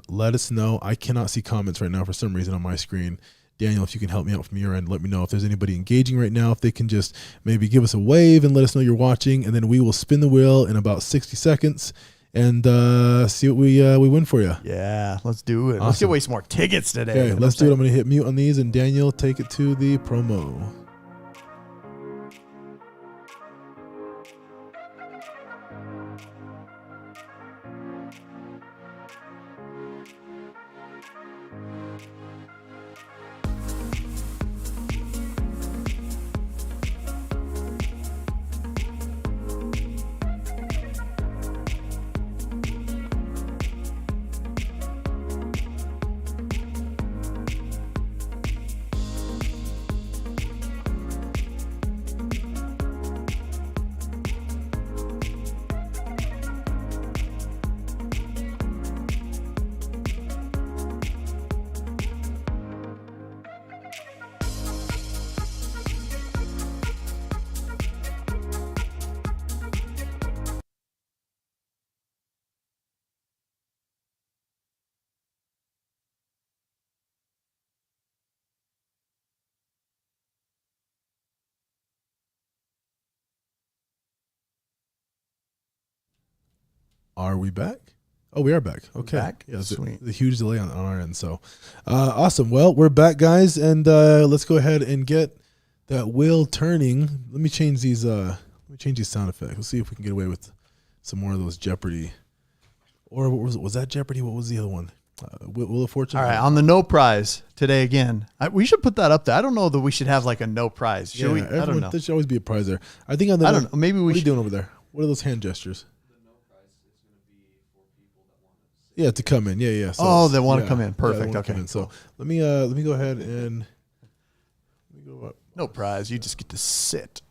let us know. I cannot see comments right now for some reason on my screen. Daniel, if you can help me out from your end, let me know if there's anybody engaging right now, if they can just maybe give us a wave and let us know you're watching, and then we will spin the wheel in about 60 seconds and see what we win for you.
Yeah, let's do it.
Awesome.
Let's give away some more tickets today.
Okay, let's do it. I'm going to hit mute on these, and Daniel, take it to the promo. Are we back? Oh, we are back. Okay.
Back?
Yeah,
Sweet.
The huge delay on our end. So awesome. Well, we're back, guys, and let's go ahead and get that wheel turning. Let me change these sound effects. Let's see if we can get away with some more of those Jeopardy. Or what was that Jeopardy? What was the other one? Wheel of Fortune.
All right, on the no prize today again. We should put that up there. I don't know that we should have like a no prize. Should we? I don't know.
There should always be a prize there. I think on the.
I don't know. Maybe
what are you doing over there? What are those hand gestures? Yeah, to come in. Yeah.
So they want to come in. Perfect. Okay.
Come in. So let me go ahead and go up.
No prize. You just get to sit.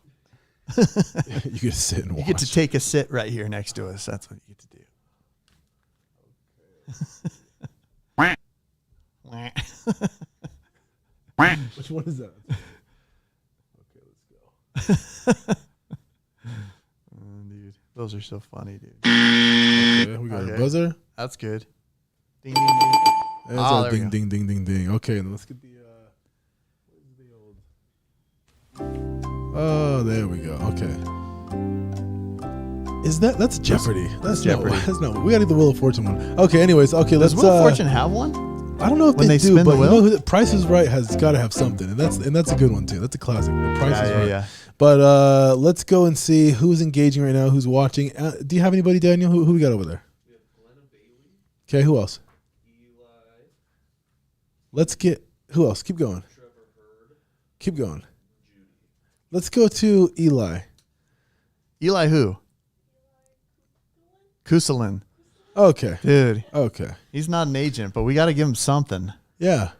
You get to sit and watch.
You get to take a sit right here next to us. That's what you get to do.
Which one is that? Okay, let's go.
Dude, those are so funny, dude.
Okay, we got a buzzer.
That's good. Ding, ding, ding.
That's ding, ding, ding, ding, ding. Okay, let's get the Oh, there we go. Okay. That's Jeopardy? That's Jeopardy. That's not. We got to do the Wheel of Fortune one. Okay. Anyways. Okay.
Does Wheel of Fortune have one?
I don't know if they do, but you know who Price is Right has got to have something, and that's a good one too. That's a classic. The Price is Right. Yeah. But let's go and see who's engaging right now, who's watching. Do you have anybody, Daniel? Who we got over there? We have Glenna Bailey. Okay. Who else? Eli. Let's get who else? Keep going. Trevor Hurd. Keep going. Judy. Let's go to Eli.
Eli who? Kuselin.
Okay.
Dude.
Okay.
He's not an agent, but we got to give him something.
Yeah.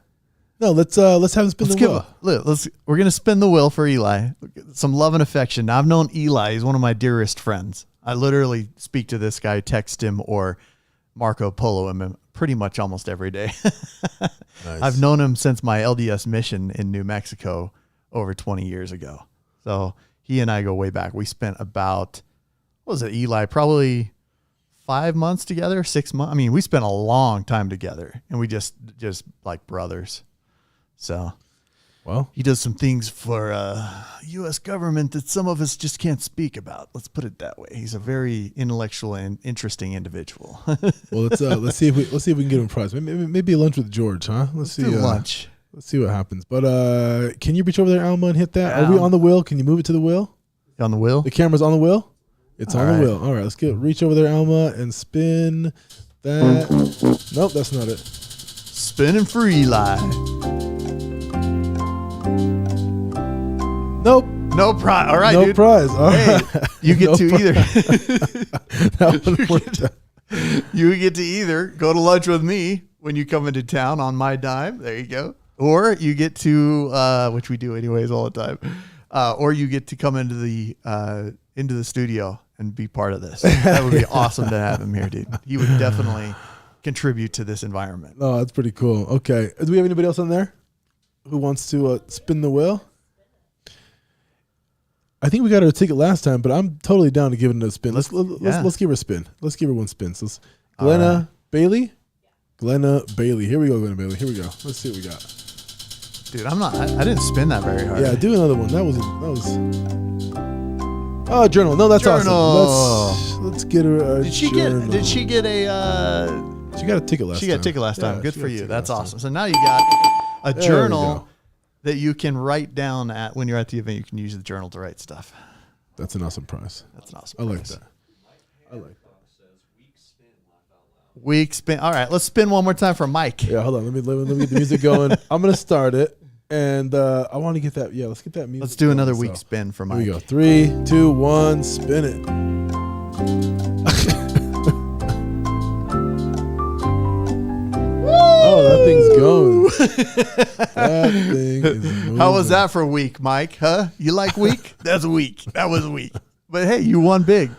No, let's have him spin the wheel.
We're going to spin the wheel for Eli. Some love and affection. Now, I've known Eli. He's one of my dearest friends. I literally speak to this guy, text him, or Marco Polo him pretty much almost every day. Nice. I've known him since my LDS mission in New Mexico over 20 years ago. So he and I go way back. We spent about, what was it, Eli? Probably 5 months together, 6 months. I mean, we spent a long time together, and we just like brothers. So,
well,
he does some things for U.S. government that some of us just can't speak about. Let's put it that way. He's a very intellectual and interesting individual.
Well, let's see if we can get him a prize. Maybe a lunch with George, huh? Let's see.
Lunch.
Let's see what happens. But can you reach over there, Alma, and hit that? Are we on the wheel? Can you move it to the wheel?
On the wheel?
The camera's on the wheel? It's on the wheel. All right, let's reach over there, Alma, and spin that. Nope, that's not it.
Spinning for Eli.
Nope.
No prize. All right,
no
dude.
Prize. All right.
You get to either. You get to either go to lunch with me when you come into town on my dime. There you go. Or you get to, which we do anyways all the time. Or you get to come into the studio and be part of this. That would be awesome to have him here, dude. He would definitely contribute to this environment.
Oh, that's pretty cool. Okay. Do we have anybody else on there who wants to spin the wheel? I think we got her a ticket last time, but I'm totally down to give it a spin. Let's
yeah.
give her a spin. Let's give her one spin. So Glenna Bailey. Glenna Bailey. Here we go, Glenna Bailey. Here we go. Let's see what we got.
Dude, I didn't spin that very hard.
Yeah, do another one. That was. Oh, journal. No, that's awesome. Let's get her a
Did she
journal.
get a
She got a ticket last time.
She got a ticket last time.
Yeah,
Good
she
for
got a
you.
ticket
That's
last
awesome.
time.
So now you got a
There we
journal
go.
that you can write down at when you're at the event. You can use the journal to write stuff.
That's an awesome prize.
That's an awesome
I like
prize.
that. I like that.
Week spin. All right, let's spin one more time for Mike.
Yeah, hold on. Let me get the music going. I'm gonna start it, and I want to get that. Yeah, let's get that music.
Let's do
going.
another week spin for Mike.
Here we go. 3, 2, 1, spin it. Oh, that thing's going. That thing is moving.
How was that for week, Mike? Huh? You like week? That's weak. That was weak. But hey, you won big.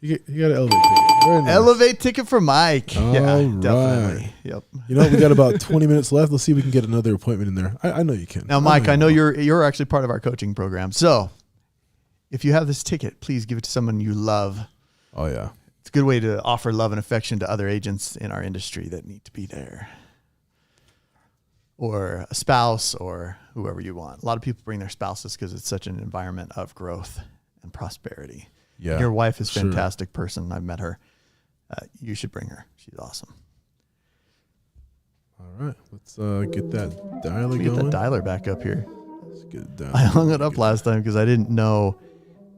You got an Elevate ticket. Very nice.
Elevate ticket for Mike.
All
Yeah,
right.
definitely. Yep.
You know what? We got about 20 minutes left. Let's see if we can get another appointment in there. I know you can.
Now, Mike, I know you're actually part of our coaching program. So if you have this ticket, please give it to someone you love.
Oh, yeah.
It's a good way to offer love and affection to other agents in our industry that need to be there. Or a spouse or whoever you want. A lot of people bring their spouses because it's such an environment of growth and prosperity.
Yeah,
and your wife is a
sure.
fantastic person. I've met her. You should bring her. She's awesome.
All right. Let's get that dialer
Get
going.
that dialer back up here.
Let's get it down.
I hung it up last time because I didn't know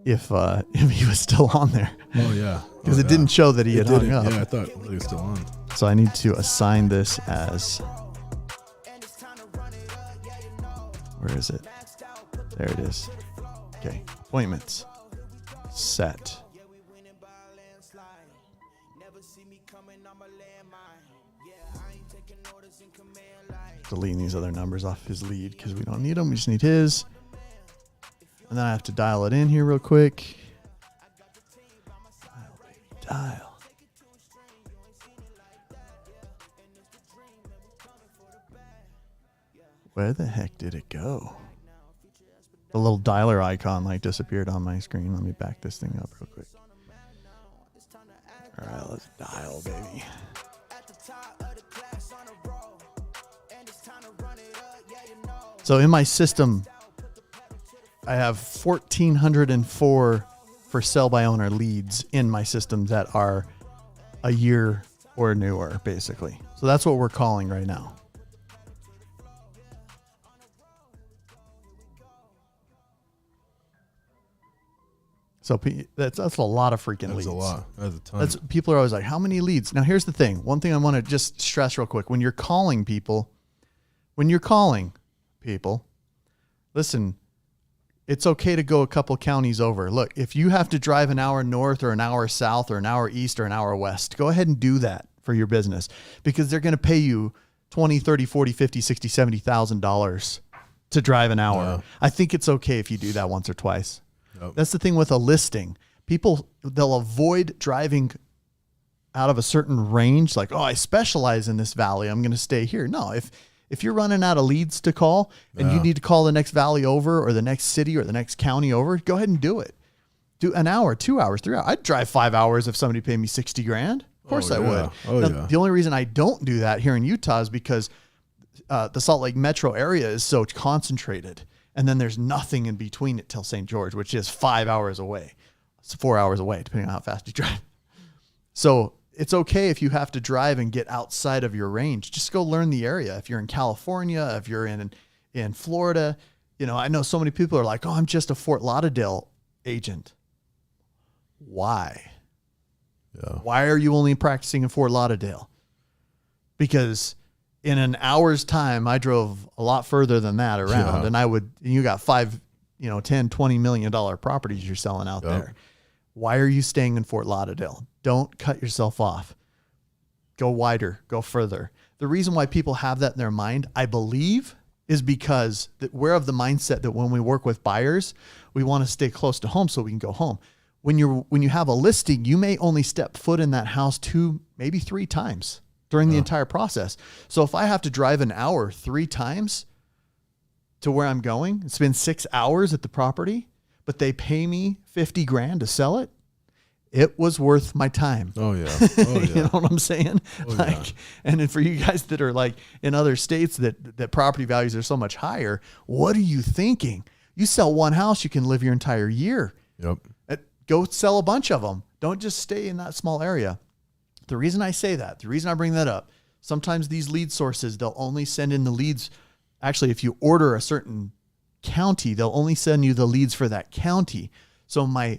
if he was still on there.
Oh, yeah.
Because it didn't show that he had hung up.
Yeah, I thought he was still on.
So I need to assign this as... Where is it? There it is. Okay. Appointments. Set. Deleting these other numbers off his lead because we don't need them. We just need his. And then I have to dial it in here real quick. Dial. Where the heck did it go? The little dialer icon disappeared on my screen. Let me back this thing up real quick. All right, let's dial, baby. So in my system, I have 1,404 for sell by owner leads in my system that are a year or newer, basically. So that's what we're calling right now. So that's a lot of freaking leads.
That's a lot. That's a ton.
People are always like, how many leads? Now, here's the thing. One thing I want to just stress real quick. When you're calling people, listen, it's okay to go a couple counties over. Look, if you have to drive an hour north or an hour south or an hour east or an hour west, go ahead and do that for your business because they're going to pay you $20, $30, $40, $50, $60, $70,000 to drive an hour.
Yeah.
I think it's okay if you do that once or twice.
Yep.
That's the thing with a listing. People, they'll avoid driving out of a certain range. Like, oh, I specialize in this valley. I'm going to stay here. No, if you're running out of leads to call and you need to call the next valley over or the next city or the next county over, go ahead and do it. Do an hour, 2 hours, 3 hours. I'd drive 5 hours if somebody paid me $60,000. Of course I would.
Oh,
Now, the only reason I don't do that here in Utah is because the Salt Lake metro area is so concentrated. And then there's nothing in between it till St. George, which is 5 hours away. It's 4 hours away, depending on how fast you drive. So it's okay if you have to drive and get outside of your range. Just go learn the area. If you're in California, if you're in Florida, I know so many people are like, oh, I'm just a Fort Lauderdale agent. Why?
Yeah.
Why are you only practicing in Fort Lauderdale? Because in an hour's time, I drove a lot further than that around, and you got 5, 10, $20 million properties you're selling out there. Why are you staying in Fort Lauderdale? Don't cut yourself off. Go wider, go further. The reason why people have that in their mind, I believe, is because we're of the mindset that when we work with buyers, we want to stay close to home so we can go home. When you have a listing, you may only step foot in that house 2, maybe 3 times during the entire process. So if I have to drive an hour 3 times to where I'm going, spend 6 hours at the property, but they pay me 50 grand to sell it, it was worth my time.
Oh yeah. Oh, yeah.
You know what I'm saying?
Oh,
like,
yeah.
and then for you guys that are like in other states that property values are so much higher, what are you thinking? You sell one house, you can live your entire year.
Yep.
Go sell a bunch of them. Don't just stay in that small area. The reason I say that, the reason I bring that up, sometimes these lead sources, they'll only send in the leads. Actually, if you order a certain county, they'll only send you the leads for that county. So my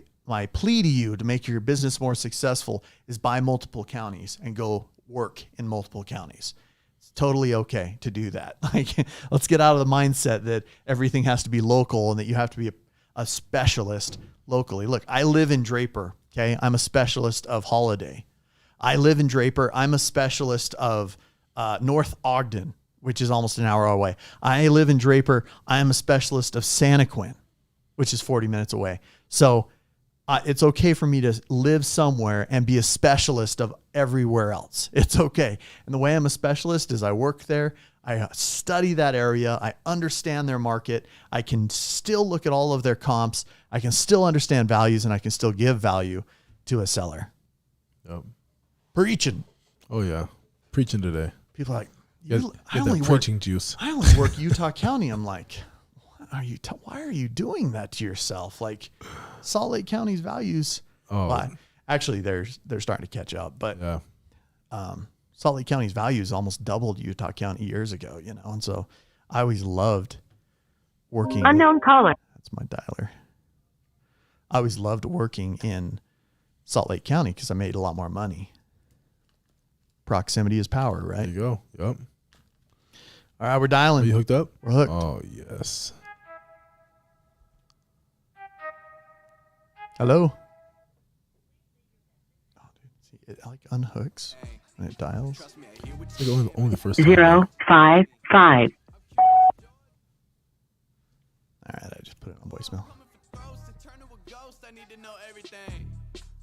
plea to you to make your business more successful is buy multiple counties and go work in multiple counties. It's totally okay to do that. Like, let's get out of the mindset that everything has to be local and that you have to be a specialist locally. Look, I live in Draper. Okay. I'm a specialist of Holiday. I live in Draper. I'm a specialist of North Ogden, which is almost an hour away. I live in Draper. I am a specialist of Santaquin, which is 40 minutes away. So it's okay for me to live somewhere and be a specialist of everywhere else. It's okay. And the way I'm a specialist is I work there. I study that area. I understand their market. I can still look at all of their comps. I can still understand values, and I can still give value to a seller.
Yep.
Preaching.
Oh yeah. Preaching today.
People are like,
Get that preaching juice.
I only work Utah County. I'm like, why are you doing that to yourself? Like, Salt Lake County's values.
Oh,
well, actually, they're starting to catch up. But
yeah.
Salt Lake County's values almost doubled Utah County years ago. You know, and so I always loved working.
Unknown caller.
That's my dialer. I always loved working in Salt Lake County because I made a lot more money. Proximity is power, right?
There you go. Yep.
All right, we're dialing.
Are you hooked up?
We're hooked.
Oh, yes.
Hello? Oh, dude, see, it like unhooks and it dials.
It's like only the first time.
055.
All right, I just put it on voicemail.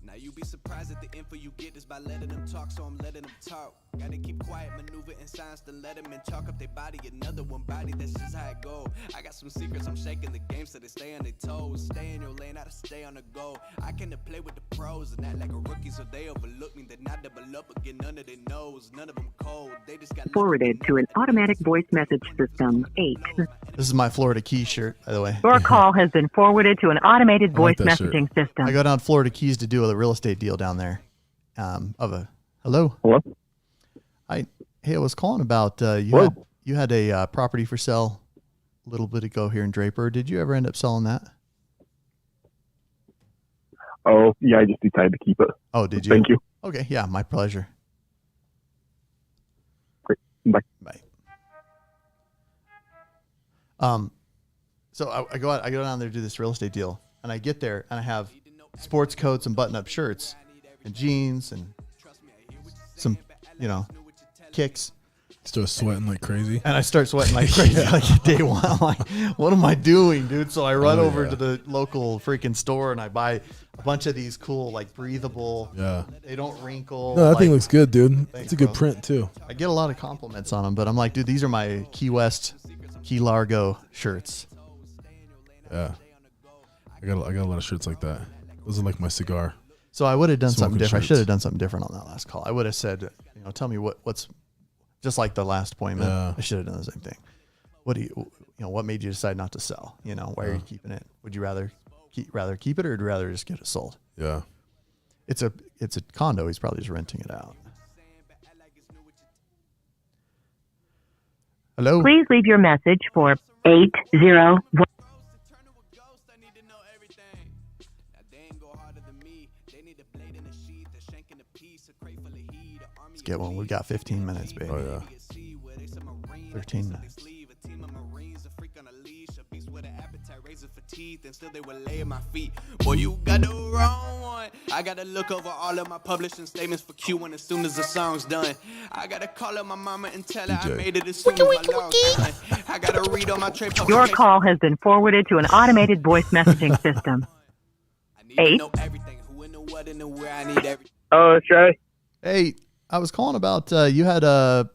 Now you be surprised at the info you get is by letting them talk, so I'm letting them talk. Gotta keep quiet, maneuver in silence, then let them in, chalk up their body, another one body, that's just how it go. I got some secrets, I'm shaking the game so they stay on their toes. Stay in your lane, how to stay on the go. I can play with the pros and act like a rookie, so they overlook me, then I double up again, none of their knows, none of them cold. They just got
Forwarded to an automatic voice message system. 8.
This is my Florida Keys shirt, by the way.
Your call has been forwarded to an automated voice messaging system.
I go down Florida Keys to do a real estate deal down there. Hello.
Hello.
Hey, I was calling about you had a property for sale a little bit ago here in Draper. Did you ever end up selling that?
Oh yeah, I just decided to keep it.
Oh, did you?
Thank you.
Okay, yeah, my pleasure.
Great. Bye.
Bye. So I go down there to do this real estate deal, and I get there and I have sports coats and button-up shirts and jeans and some, kicks.
Start sweating like crazy.
And I start sweating like crazy like day one. I'm like, what am I doing, dude? So I run over to the local freaking store and I buy a bunch of these cool, like breathable.
Yeah.
They don't wrinkle.
No, that thing looks good, dude.
Thanks,
it's a good print too.
I get a lot of compliments on them, but I'm like, dude, these are my Key West, Key Largo shirts.
Yeah. I got a lot of shirts like that. Those are like my cigar.
So I would have done something different.
Shirts.
I should have done something different on that last call. I would have said, tell me what's just like the last appointment.
Yeah.
I should have done the same thing. What do what made you decide not to sell? Why are you keeping it? Would you rather keep it, or would you rather just get it sold?
Yeah.
It's a condo. He's probably just renting it out. Hello?
Please leave your message for
801.
Let's get one. We got 15 minutes, baby.
Oh, yeah.
13 minutes.
And still they would lay at my feet. Boy, you got the wrong one. I gotta look over all of my publishing statements for Q1 as soon as the song's done. I gotta call up my mama and tell her I made it as soon as my log's done. I gotta read all my trade publications.
Your call has been forwarded to an automated voice messaging system. 8.
Oh, that's right.
Hey, I was calling about you had a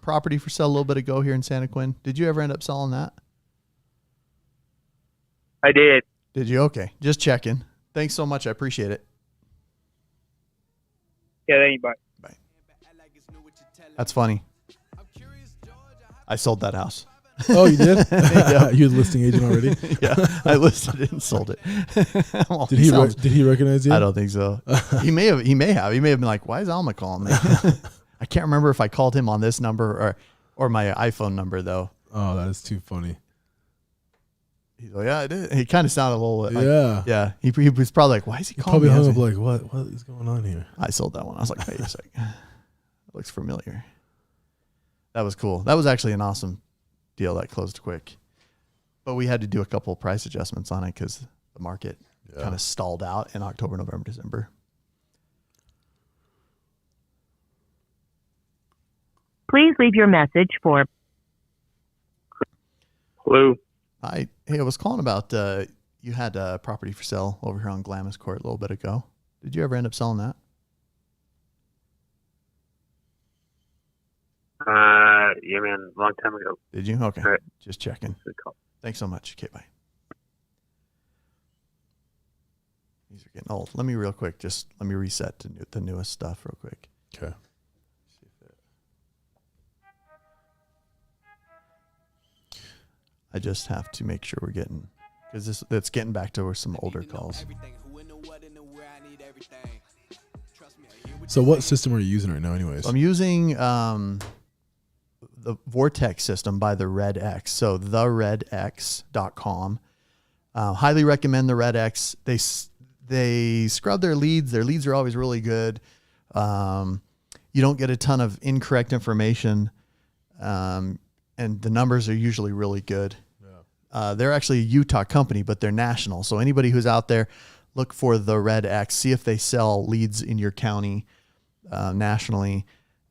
property for sale a little bit ago here in Santaquin. Did you ever end up selling that?
I did.
Did you? Okay. Just checking. Thanks so much. I appreciate it.
Yeah, there you bye.
That's funny. I sold that house.
Oh, you did?
Yeah.
You had a listing agent already?
Yeah, I listed it and sold it. Well,
Did he recognize you?
I don't think so. He may have. He may have been like, "Why is Alma calling me?" I can't remember if I called him on this number or my iPhone number though.
Oh, that is too funny.
He's like, "Yeah, I did." He kind of sounded a little.
Yeah.
He was probably like, "Why is he calling
Probably
me?"
hung up like, what is going on here?
I sold that one. I was like, "Wait a second, it looks familiar." That was cool. That was actually an awesome deal that closed quick, but we had to do a couple of price adjustments on it because the market kind of stalled out in October, November, December.
Please leave your message for.
Hello.
Hey, I was calling about you had a property for sale over here on Glamis Court a little bit ago. Did you ever end up selling that?
Yeah, man, a long time ago.
Did you? Okay.
Right.
Just checking. Thanks so much. Okay, bye. These are getting old. Let me reset to the newest stuff real quick.
Okay.
I just have to make sure we're getting, because that's getting back to some older calls.
So what system are you using right now anyways?
I'm using the Vortex system by the Red X. So theredx.com. Highly recommend the Red X. They scrub their leads. Their leads are always really good. You don't get a ton of incorrect information. And the numbers are usually really good. Yeah. They're actually a Utah company, but they're national. So anybody who's out there, look for the Red X. See if they sell leads in your county nationally.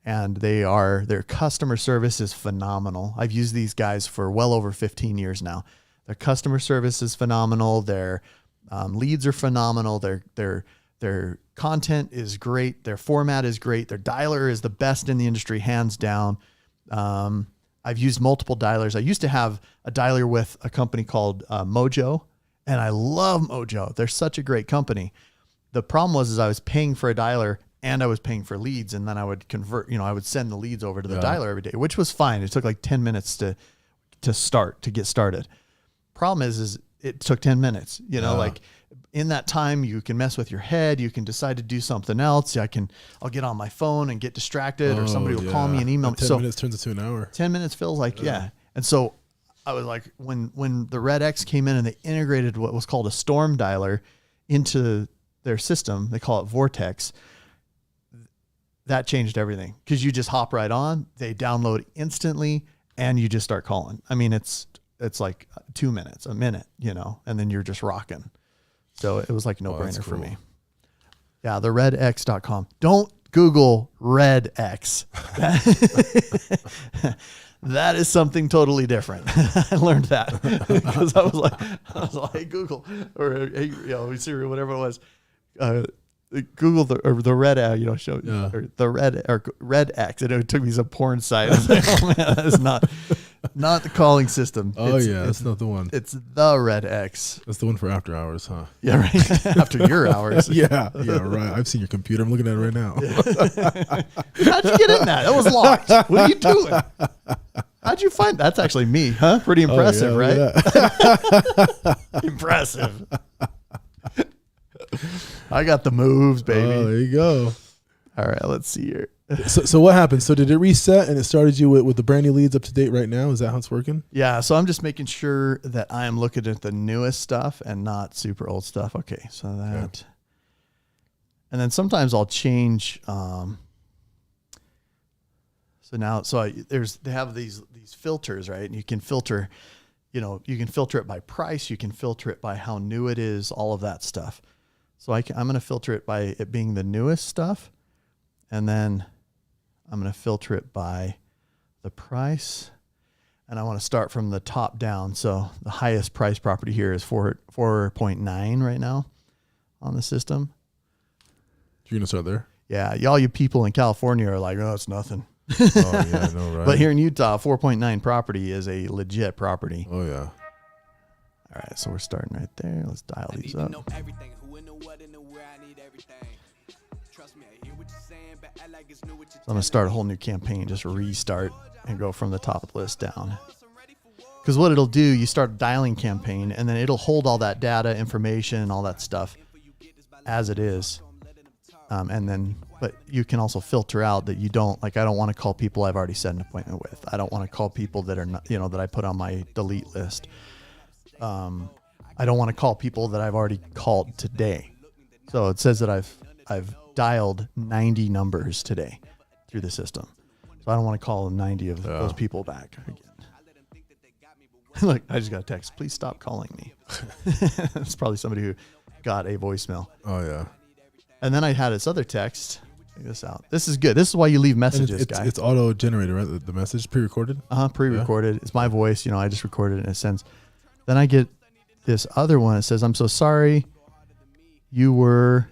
And their customer service is phenomenal. I've used these guys for well over 15 years now. Their customer service is phenomenal. Their leads are phenomenal. Their content is great. Their format is great. Their dialer is the best in the industry, hands down. I've used multiple dialers. I used to have a dialer with a company called Mojo, and I love Mojo. They're such a great company. The problem was I was paying for a dialer and I was paying for leads, and then I would convert, I would send the leads over to the dialer every day, which was fine. It took like 10 minutes to get started. Problem is it took 10 minutes, like in that time you can mess with your head. You can decide to do something else. I'll get on my phone and get distracted, or somebody will call me and email me.
10 minutes turns into an hour.
10 minutes feels like, And so I was like, when the Red X came in and they integrated what was called a storm dialer into their system, they call it Vortex. That changed everything, because you just hop right on, they download instantly, and you just start calling. I mean, it's like 2 minutes, a minute, and then you're just rocking. So it was like no brainer for me. Yeah, the redx.com. Don't Google Red X. That is something totally different. I learned that because I was like, hey, Google, or hey, Siri, whatever it was. Google the Red, show or the Red X, and it took me some porn site. I was like, oh man, that is not the calling system.
That's not the one.
It's the Red X.
That's the one for after hours, huh?
Yeah, right. After your hours.
yeah, right. I've seen your computer. I'm looking at it right now.
How'd you get in that? That was locked. What are you doing? How'd you find that's actually me, huh? Pretty impressive, right? Impressive. I got the moves, baby.
Oh, there you go.
All right, let's see here.
So what happened? So did it reset and it started you with the brand new leads up to date right now? Is that how it's working?
Yeah, so I'm just making sure that I am looking at the newest stuff and not super old stuff. Okay, so that. Okay. And then sometimes I'll change. They have these filters, right? And you can filter, you can filter it by price. You can filter it by how new it is, all of that stuff. So I'm going to filter it by it being the newest stuff. And then I'm going to filter it by the price. And I want to start from the top down. So the highest price property here is 4.9 right now on the system.
You're going to start there?
Yeah. Y'all, you people in California are like, oh, it's nothing.
Oh, yeah, I know, right?
But here in Utah, 4.9 property is a legit property.
Oh, yeah.
right, so we're starting right there. Let's dial these up. So I'm going to start a whole new campaign, just restart and go from the top of the list down. Because what it'll do, you start a dialing campaign, and then it'll hold all that data, information, all that stuff as it is. But you can also filter out that you don't, like, I don't want to call people I've already set an appointment with. I don't want to call people that are not, that I put on my delete list. I don't want to call people that I've already called today. So it says that I've dialed 90 numbers today through the system. So I don't want to call 90 of those people back again. Look, I just got a text. Please stop calling me. It's probably somebody who got a voicemail.
Oh, yeah.
And then I had this other text. Check this out. This is good. This is why you leave messages, guys.
It's auto-generated, right? The message pre-recorded?
Pre-recorded. Yeah. It's my voice. I just recorded it in a sense. Then I get this other one. It says, I'm so sorry you were...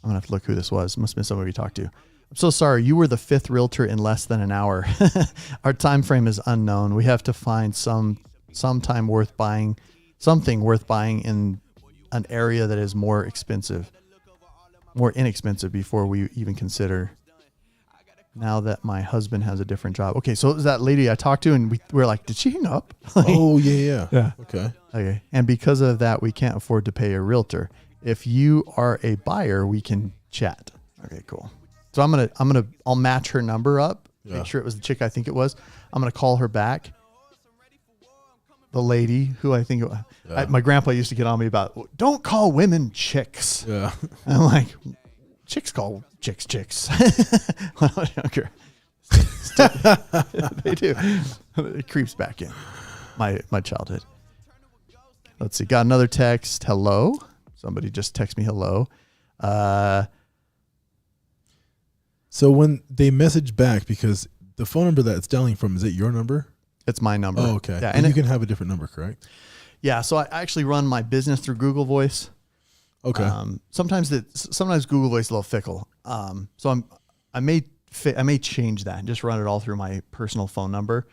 I'm going to have to look who this was. Must have been somebody we talked to. I'm so sorry. You were the 5th realtor in less than an hour. Our time frame is unknown. We have to find something worth buying in an area that is more inexpensive before we even consider. Now that my husband has a different job. Okay, so it was that lady I talked to, and we were like, did she hang up?
Oh, yeah.
Okay. And because of that, we can't afford to pay a realtor. If you are a buyer, we can chat. Okay, cool. So I'll match her number up. Yeah. Make sure it was the chick I think it was. I'm gonna call her back. The lady who I think my grandpa used to get on me about, don't call women chicks.
Yeah.
And I'm like, chicks call chicks. When I was younger. They do. It creeps back in my childhood. Let's see. Got another text. Hello. Somebody just texted me hello.
So when they message back, because the phone number that it's dialing from, is it your number?
It's my number.
Oh, okay.
Yeah,
and you can have a different number, correct?
Yeah. So I actually run my business through Google Voice.
Okay.
Sometimes Google Voice is a little fickle. So I may change that and just run it all through my personal phone number.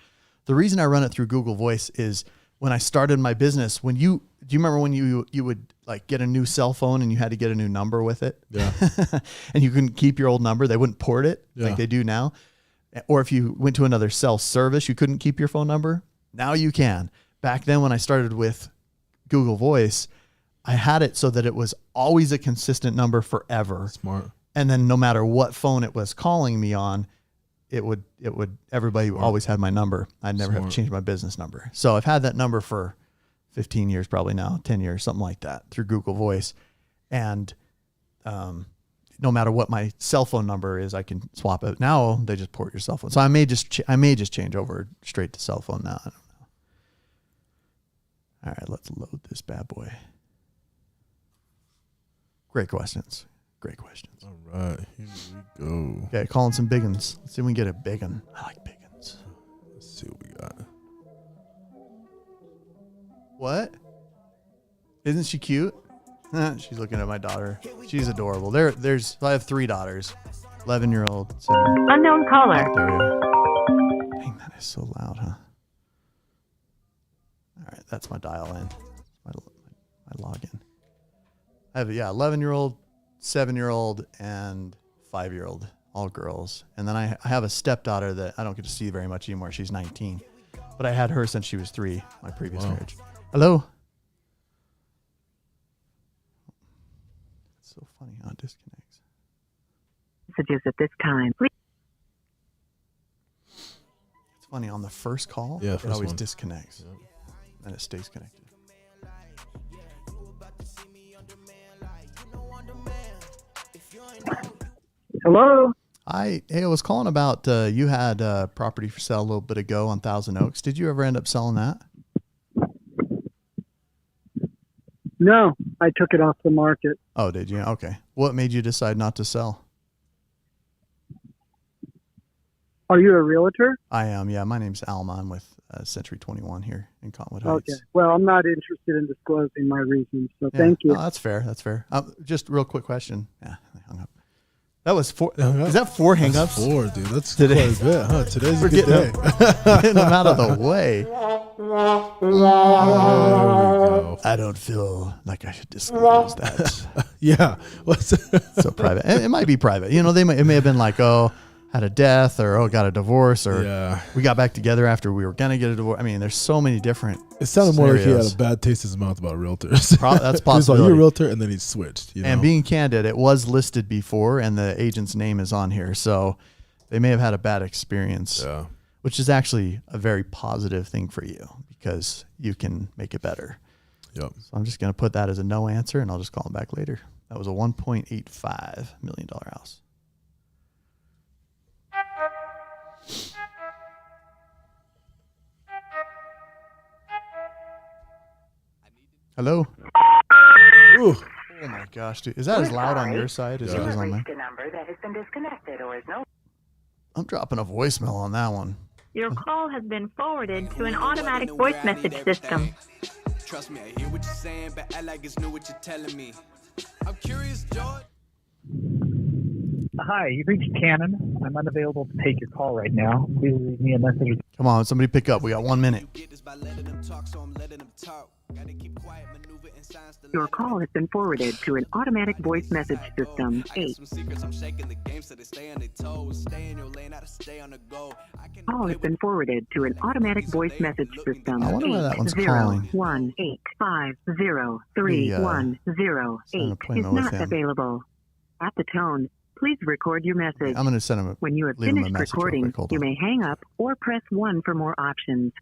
The reason I run it through Google Voice is when I started my business, do you remember when you would like get a new cell phone and you had to get a new number with it?
Yeah.
And you couldn't keep your old number. They wouldn't port it like they do now. Or if you went to another cell service, you couldn't keep your phone number. Now you can. Back then when I started with Google Voice, I had it so that it was always a consistent number forever.
Smart.
And then no matter what phone it was calling me on, everybody always had my number. I'd never have to change my business number. So I've had that number for 15 years, probably now, 10 years, something like that, through Google Voice. And no matter what my cell phone number is, I can swap it. Now they just port your cell phone. So I may just change over straight to cell phone now. I don't know. All right, let's load this bad boy. Great questions.
All right, here we go.
Okay, calling some big uns. Let's see if we can get a big un. I like big uns.
Let's see what we got.
What? Isn't she cute? She's looking at my daughter. She's adorable. I have 3 daughters. 11-year-old.
Unknown caller.
There we go. Dang, that is so loud, huh? All right, that's my dial in. My login. I have 11-year-old, 7-year-old, and 5-year-old, all girls. And then I have a stepdaughter that I don't get to see very much anymore. She's 19. But I had her since she was 3, my previous marriage. Hello? It's so funny how it disconnects.
Messages at this time. Please.
It's funny, on the first call, it always disconnects. Yep. And it stays connected.
Hello?
Hey, I was calling about you had a property for sale a little bit ago on Thousand Oaks. Did you ever end up selling that?
No, I took it off the market.
Oh, did you? Okay. What made you decide not to sell?
Are you a realtor?
I am, yeah. My name's Alma. I'm with Century 21 here in Cottonwood Heights.
Okay. Well, I'm not interested in disclosing my reasons, so thank you.
Oh, that's fair. Just real quick question. Yeah, I hung up. That was 4. Is that 4 hangups?
That's 4, dude. That's
Today.
quite a bit, huh? Today's
We're
a good day.
getting them out of the way.
Oh,
I don't feel like I should disclose that.
Yeah. What's
so private? It might be private. You know, it may have been like, oh, had a death, or got a divorce, or we got back together after we were gonna get a divorce. I mean, there's so many different.
It sounded
scenarios.
more like he had a bad taste in his mouth about realtors.
That's possible.
He's like, you're a realtor, and then he switched. You know?
And being candid, it was listed before, and the agent's name is on here, so they may have had a bad experience.
Yeah.
Which is actually a very positive thing for you because you can make it better.
Yep.
So I'm just going to put that as a no answer, and I'll just call him back later. That was a $1.85 million house. Hello?
Ooh.
Oh my gosh, dude. Is that as loud on your side as it is on mine?
A number that has been disconnected or is no.
I'm dropping a voicemail on that one.
Your call has been forwarded to an automatic voice message system.
Trust me, I hear what you're saying, but I like it's new what you're telling me. I'm curious, George.
Hi, you've reached Cannon. I'm unavailable to take your call right now. Please leave me a message.
Come on, somebody pick up. We got 1 minute.
Your call has been forwarded to an automatic voice message system. 8. Call has been forwarded to an automatic voice message system.
I wonder why that one's calling.
1-850-3108 is not available. At the tone, please record your message.
I'm going to send him
When you have
leave him a
finished
message real
recording,
quick. Hold
you
on.
may hang up or press 1 for more options.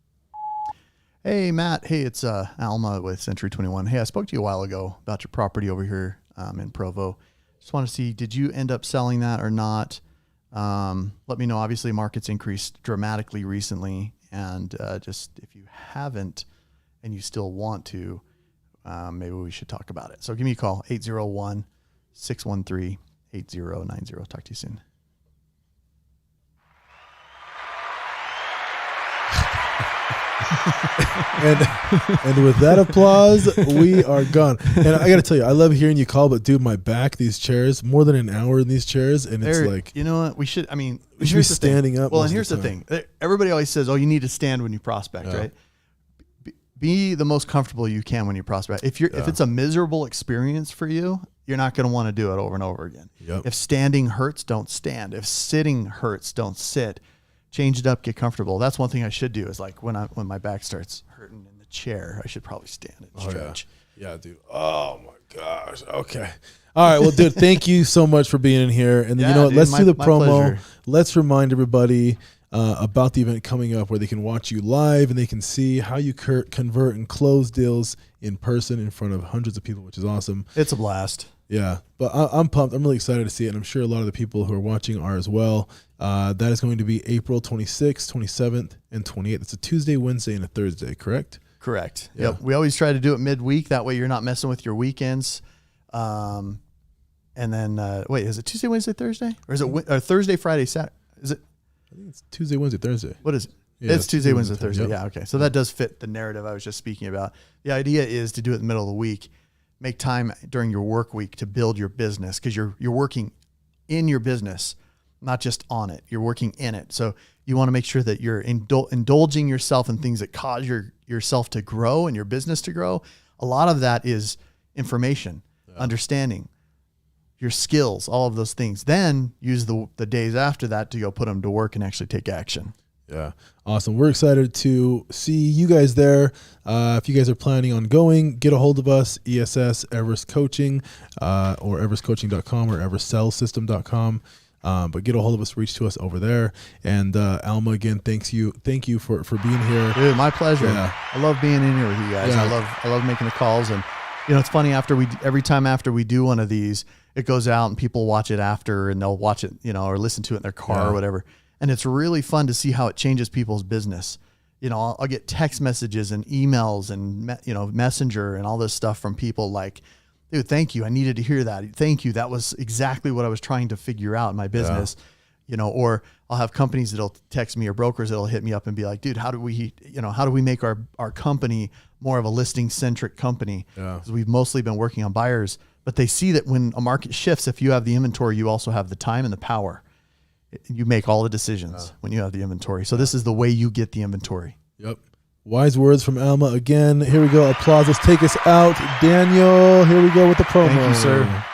Hey, Matt. Hey, it's Alma with Century 21. Hey, I spoke to you a while ago about your property over here in Provo. Just want to see, did you end up selling that or not? Let me know. Obviously, market's increased dramatically recently. And just if you haven't and you still want to, maybe we should talk about it. So give me a call, 801-613-8090. Talk to you soon.
and with that applause, we are gone. And I got to tell you, I love hearing you call, but dude, my back, these chairs, more than an hour in these chairs, and it's like,
you know what? We should be
standing up.
Well, and here's the thing. Everybody always says, oh, you need to stand when you prospect, right? Be the most comfortable you can when you prospect. If it's a miserable experience for you, you're not going to want to do it over and over again.
Yep.
If standing hurts, don't stand. If sitting hurts, don't sit. Change it up, get comfortable. That's one thing I should do is like when my back starts hurting in the chair, I should probably stand and stretch.
Yeah, dude. Oh my gosh. Okay. All right. Well, dude, thank you so much for being in here. And then, you know what?
Dude,
Let's do the
my
promo.
pleasure.
Let's remind everybody about the event coming up where they can watch you live and they can see how you convert and close deals in person in front of hundreds of people, which is awesome.
It's a blast.
Yeah, but I'm pumped. I'm really excited to see it, and I'm sure a lot of the people who are watching are as well. That is going to be April 26th, 27th, and 28th. It's a Tuesday, Wednesday, and a Thursday, correct?
Correct.
Yeah.
Yep. We always try to do it midweek. That way you're not messing with your weekends. And then, wait, is it Tuesday, Wednesday, Thursday? Or is it Thursday, Friday, Saturday? Is it?
I think it's Tuesday, Wednesday, Thursday.
What is it?
Yeah,
it's Tuesday, Wednesday, Thursday.
Yep.
Yeah, okay. So that does fit the narrative I was just speaking about. The idea is to do it in the middle of the week. Make time during your work week to build your business because you're working in your business, not just on it. You're working in it. So you want to make sure that you're indulging yourself in things that cause yourself to grow and your business to grow. A lot of that is information, understanding, your skills, all of those things. Then use the days after that to go put them to work and actually take action.
Yeah. Awesome. We're excited to see you guys there. If you guys are planning on going, get a hold of us, ESS, Everest Coaching, or everestcoaching.com or everestsellsystem.com. But get a hold of us, reach to us over there. And Alma, again, thank you for being here.
Dude, my pleasure.
Yeah.
I love being in here with you guys.
Yeah.
I love making the calls. And it's funny every time after we do one of these, it goes out and people watch it after and they'll watch it, or listen to it in their car or whatever. And it's really fun to see how it changes people's business. I'll get text messages and emails and, Messenger and all this stuff from people like, dude, thank you. I needed to hear that. Thank you. That was exactly what I was trying to figure out in my business. Or I'll have companies that'll text me or brokers that'll hit me up and be like, dude, how do we make our company more of a listing centric company? Because we've mostly been working on buyers But they see that when a market shifts, if you have the inventory, you also have the time and the power. You make all the decisions when you have the inventory. So this is the way you get the inventory.
Yep. Wise words from Alma again. Here we go. Applause. Let's take us out. Daniel, here we go with the promo.
Thank you, sir.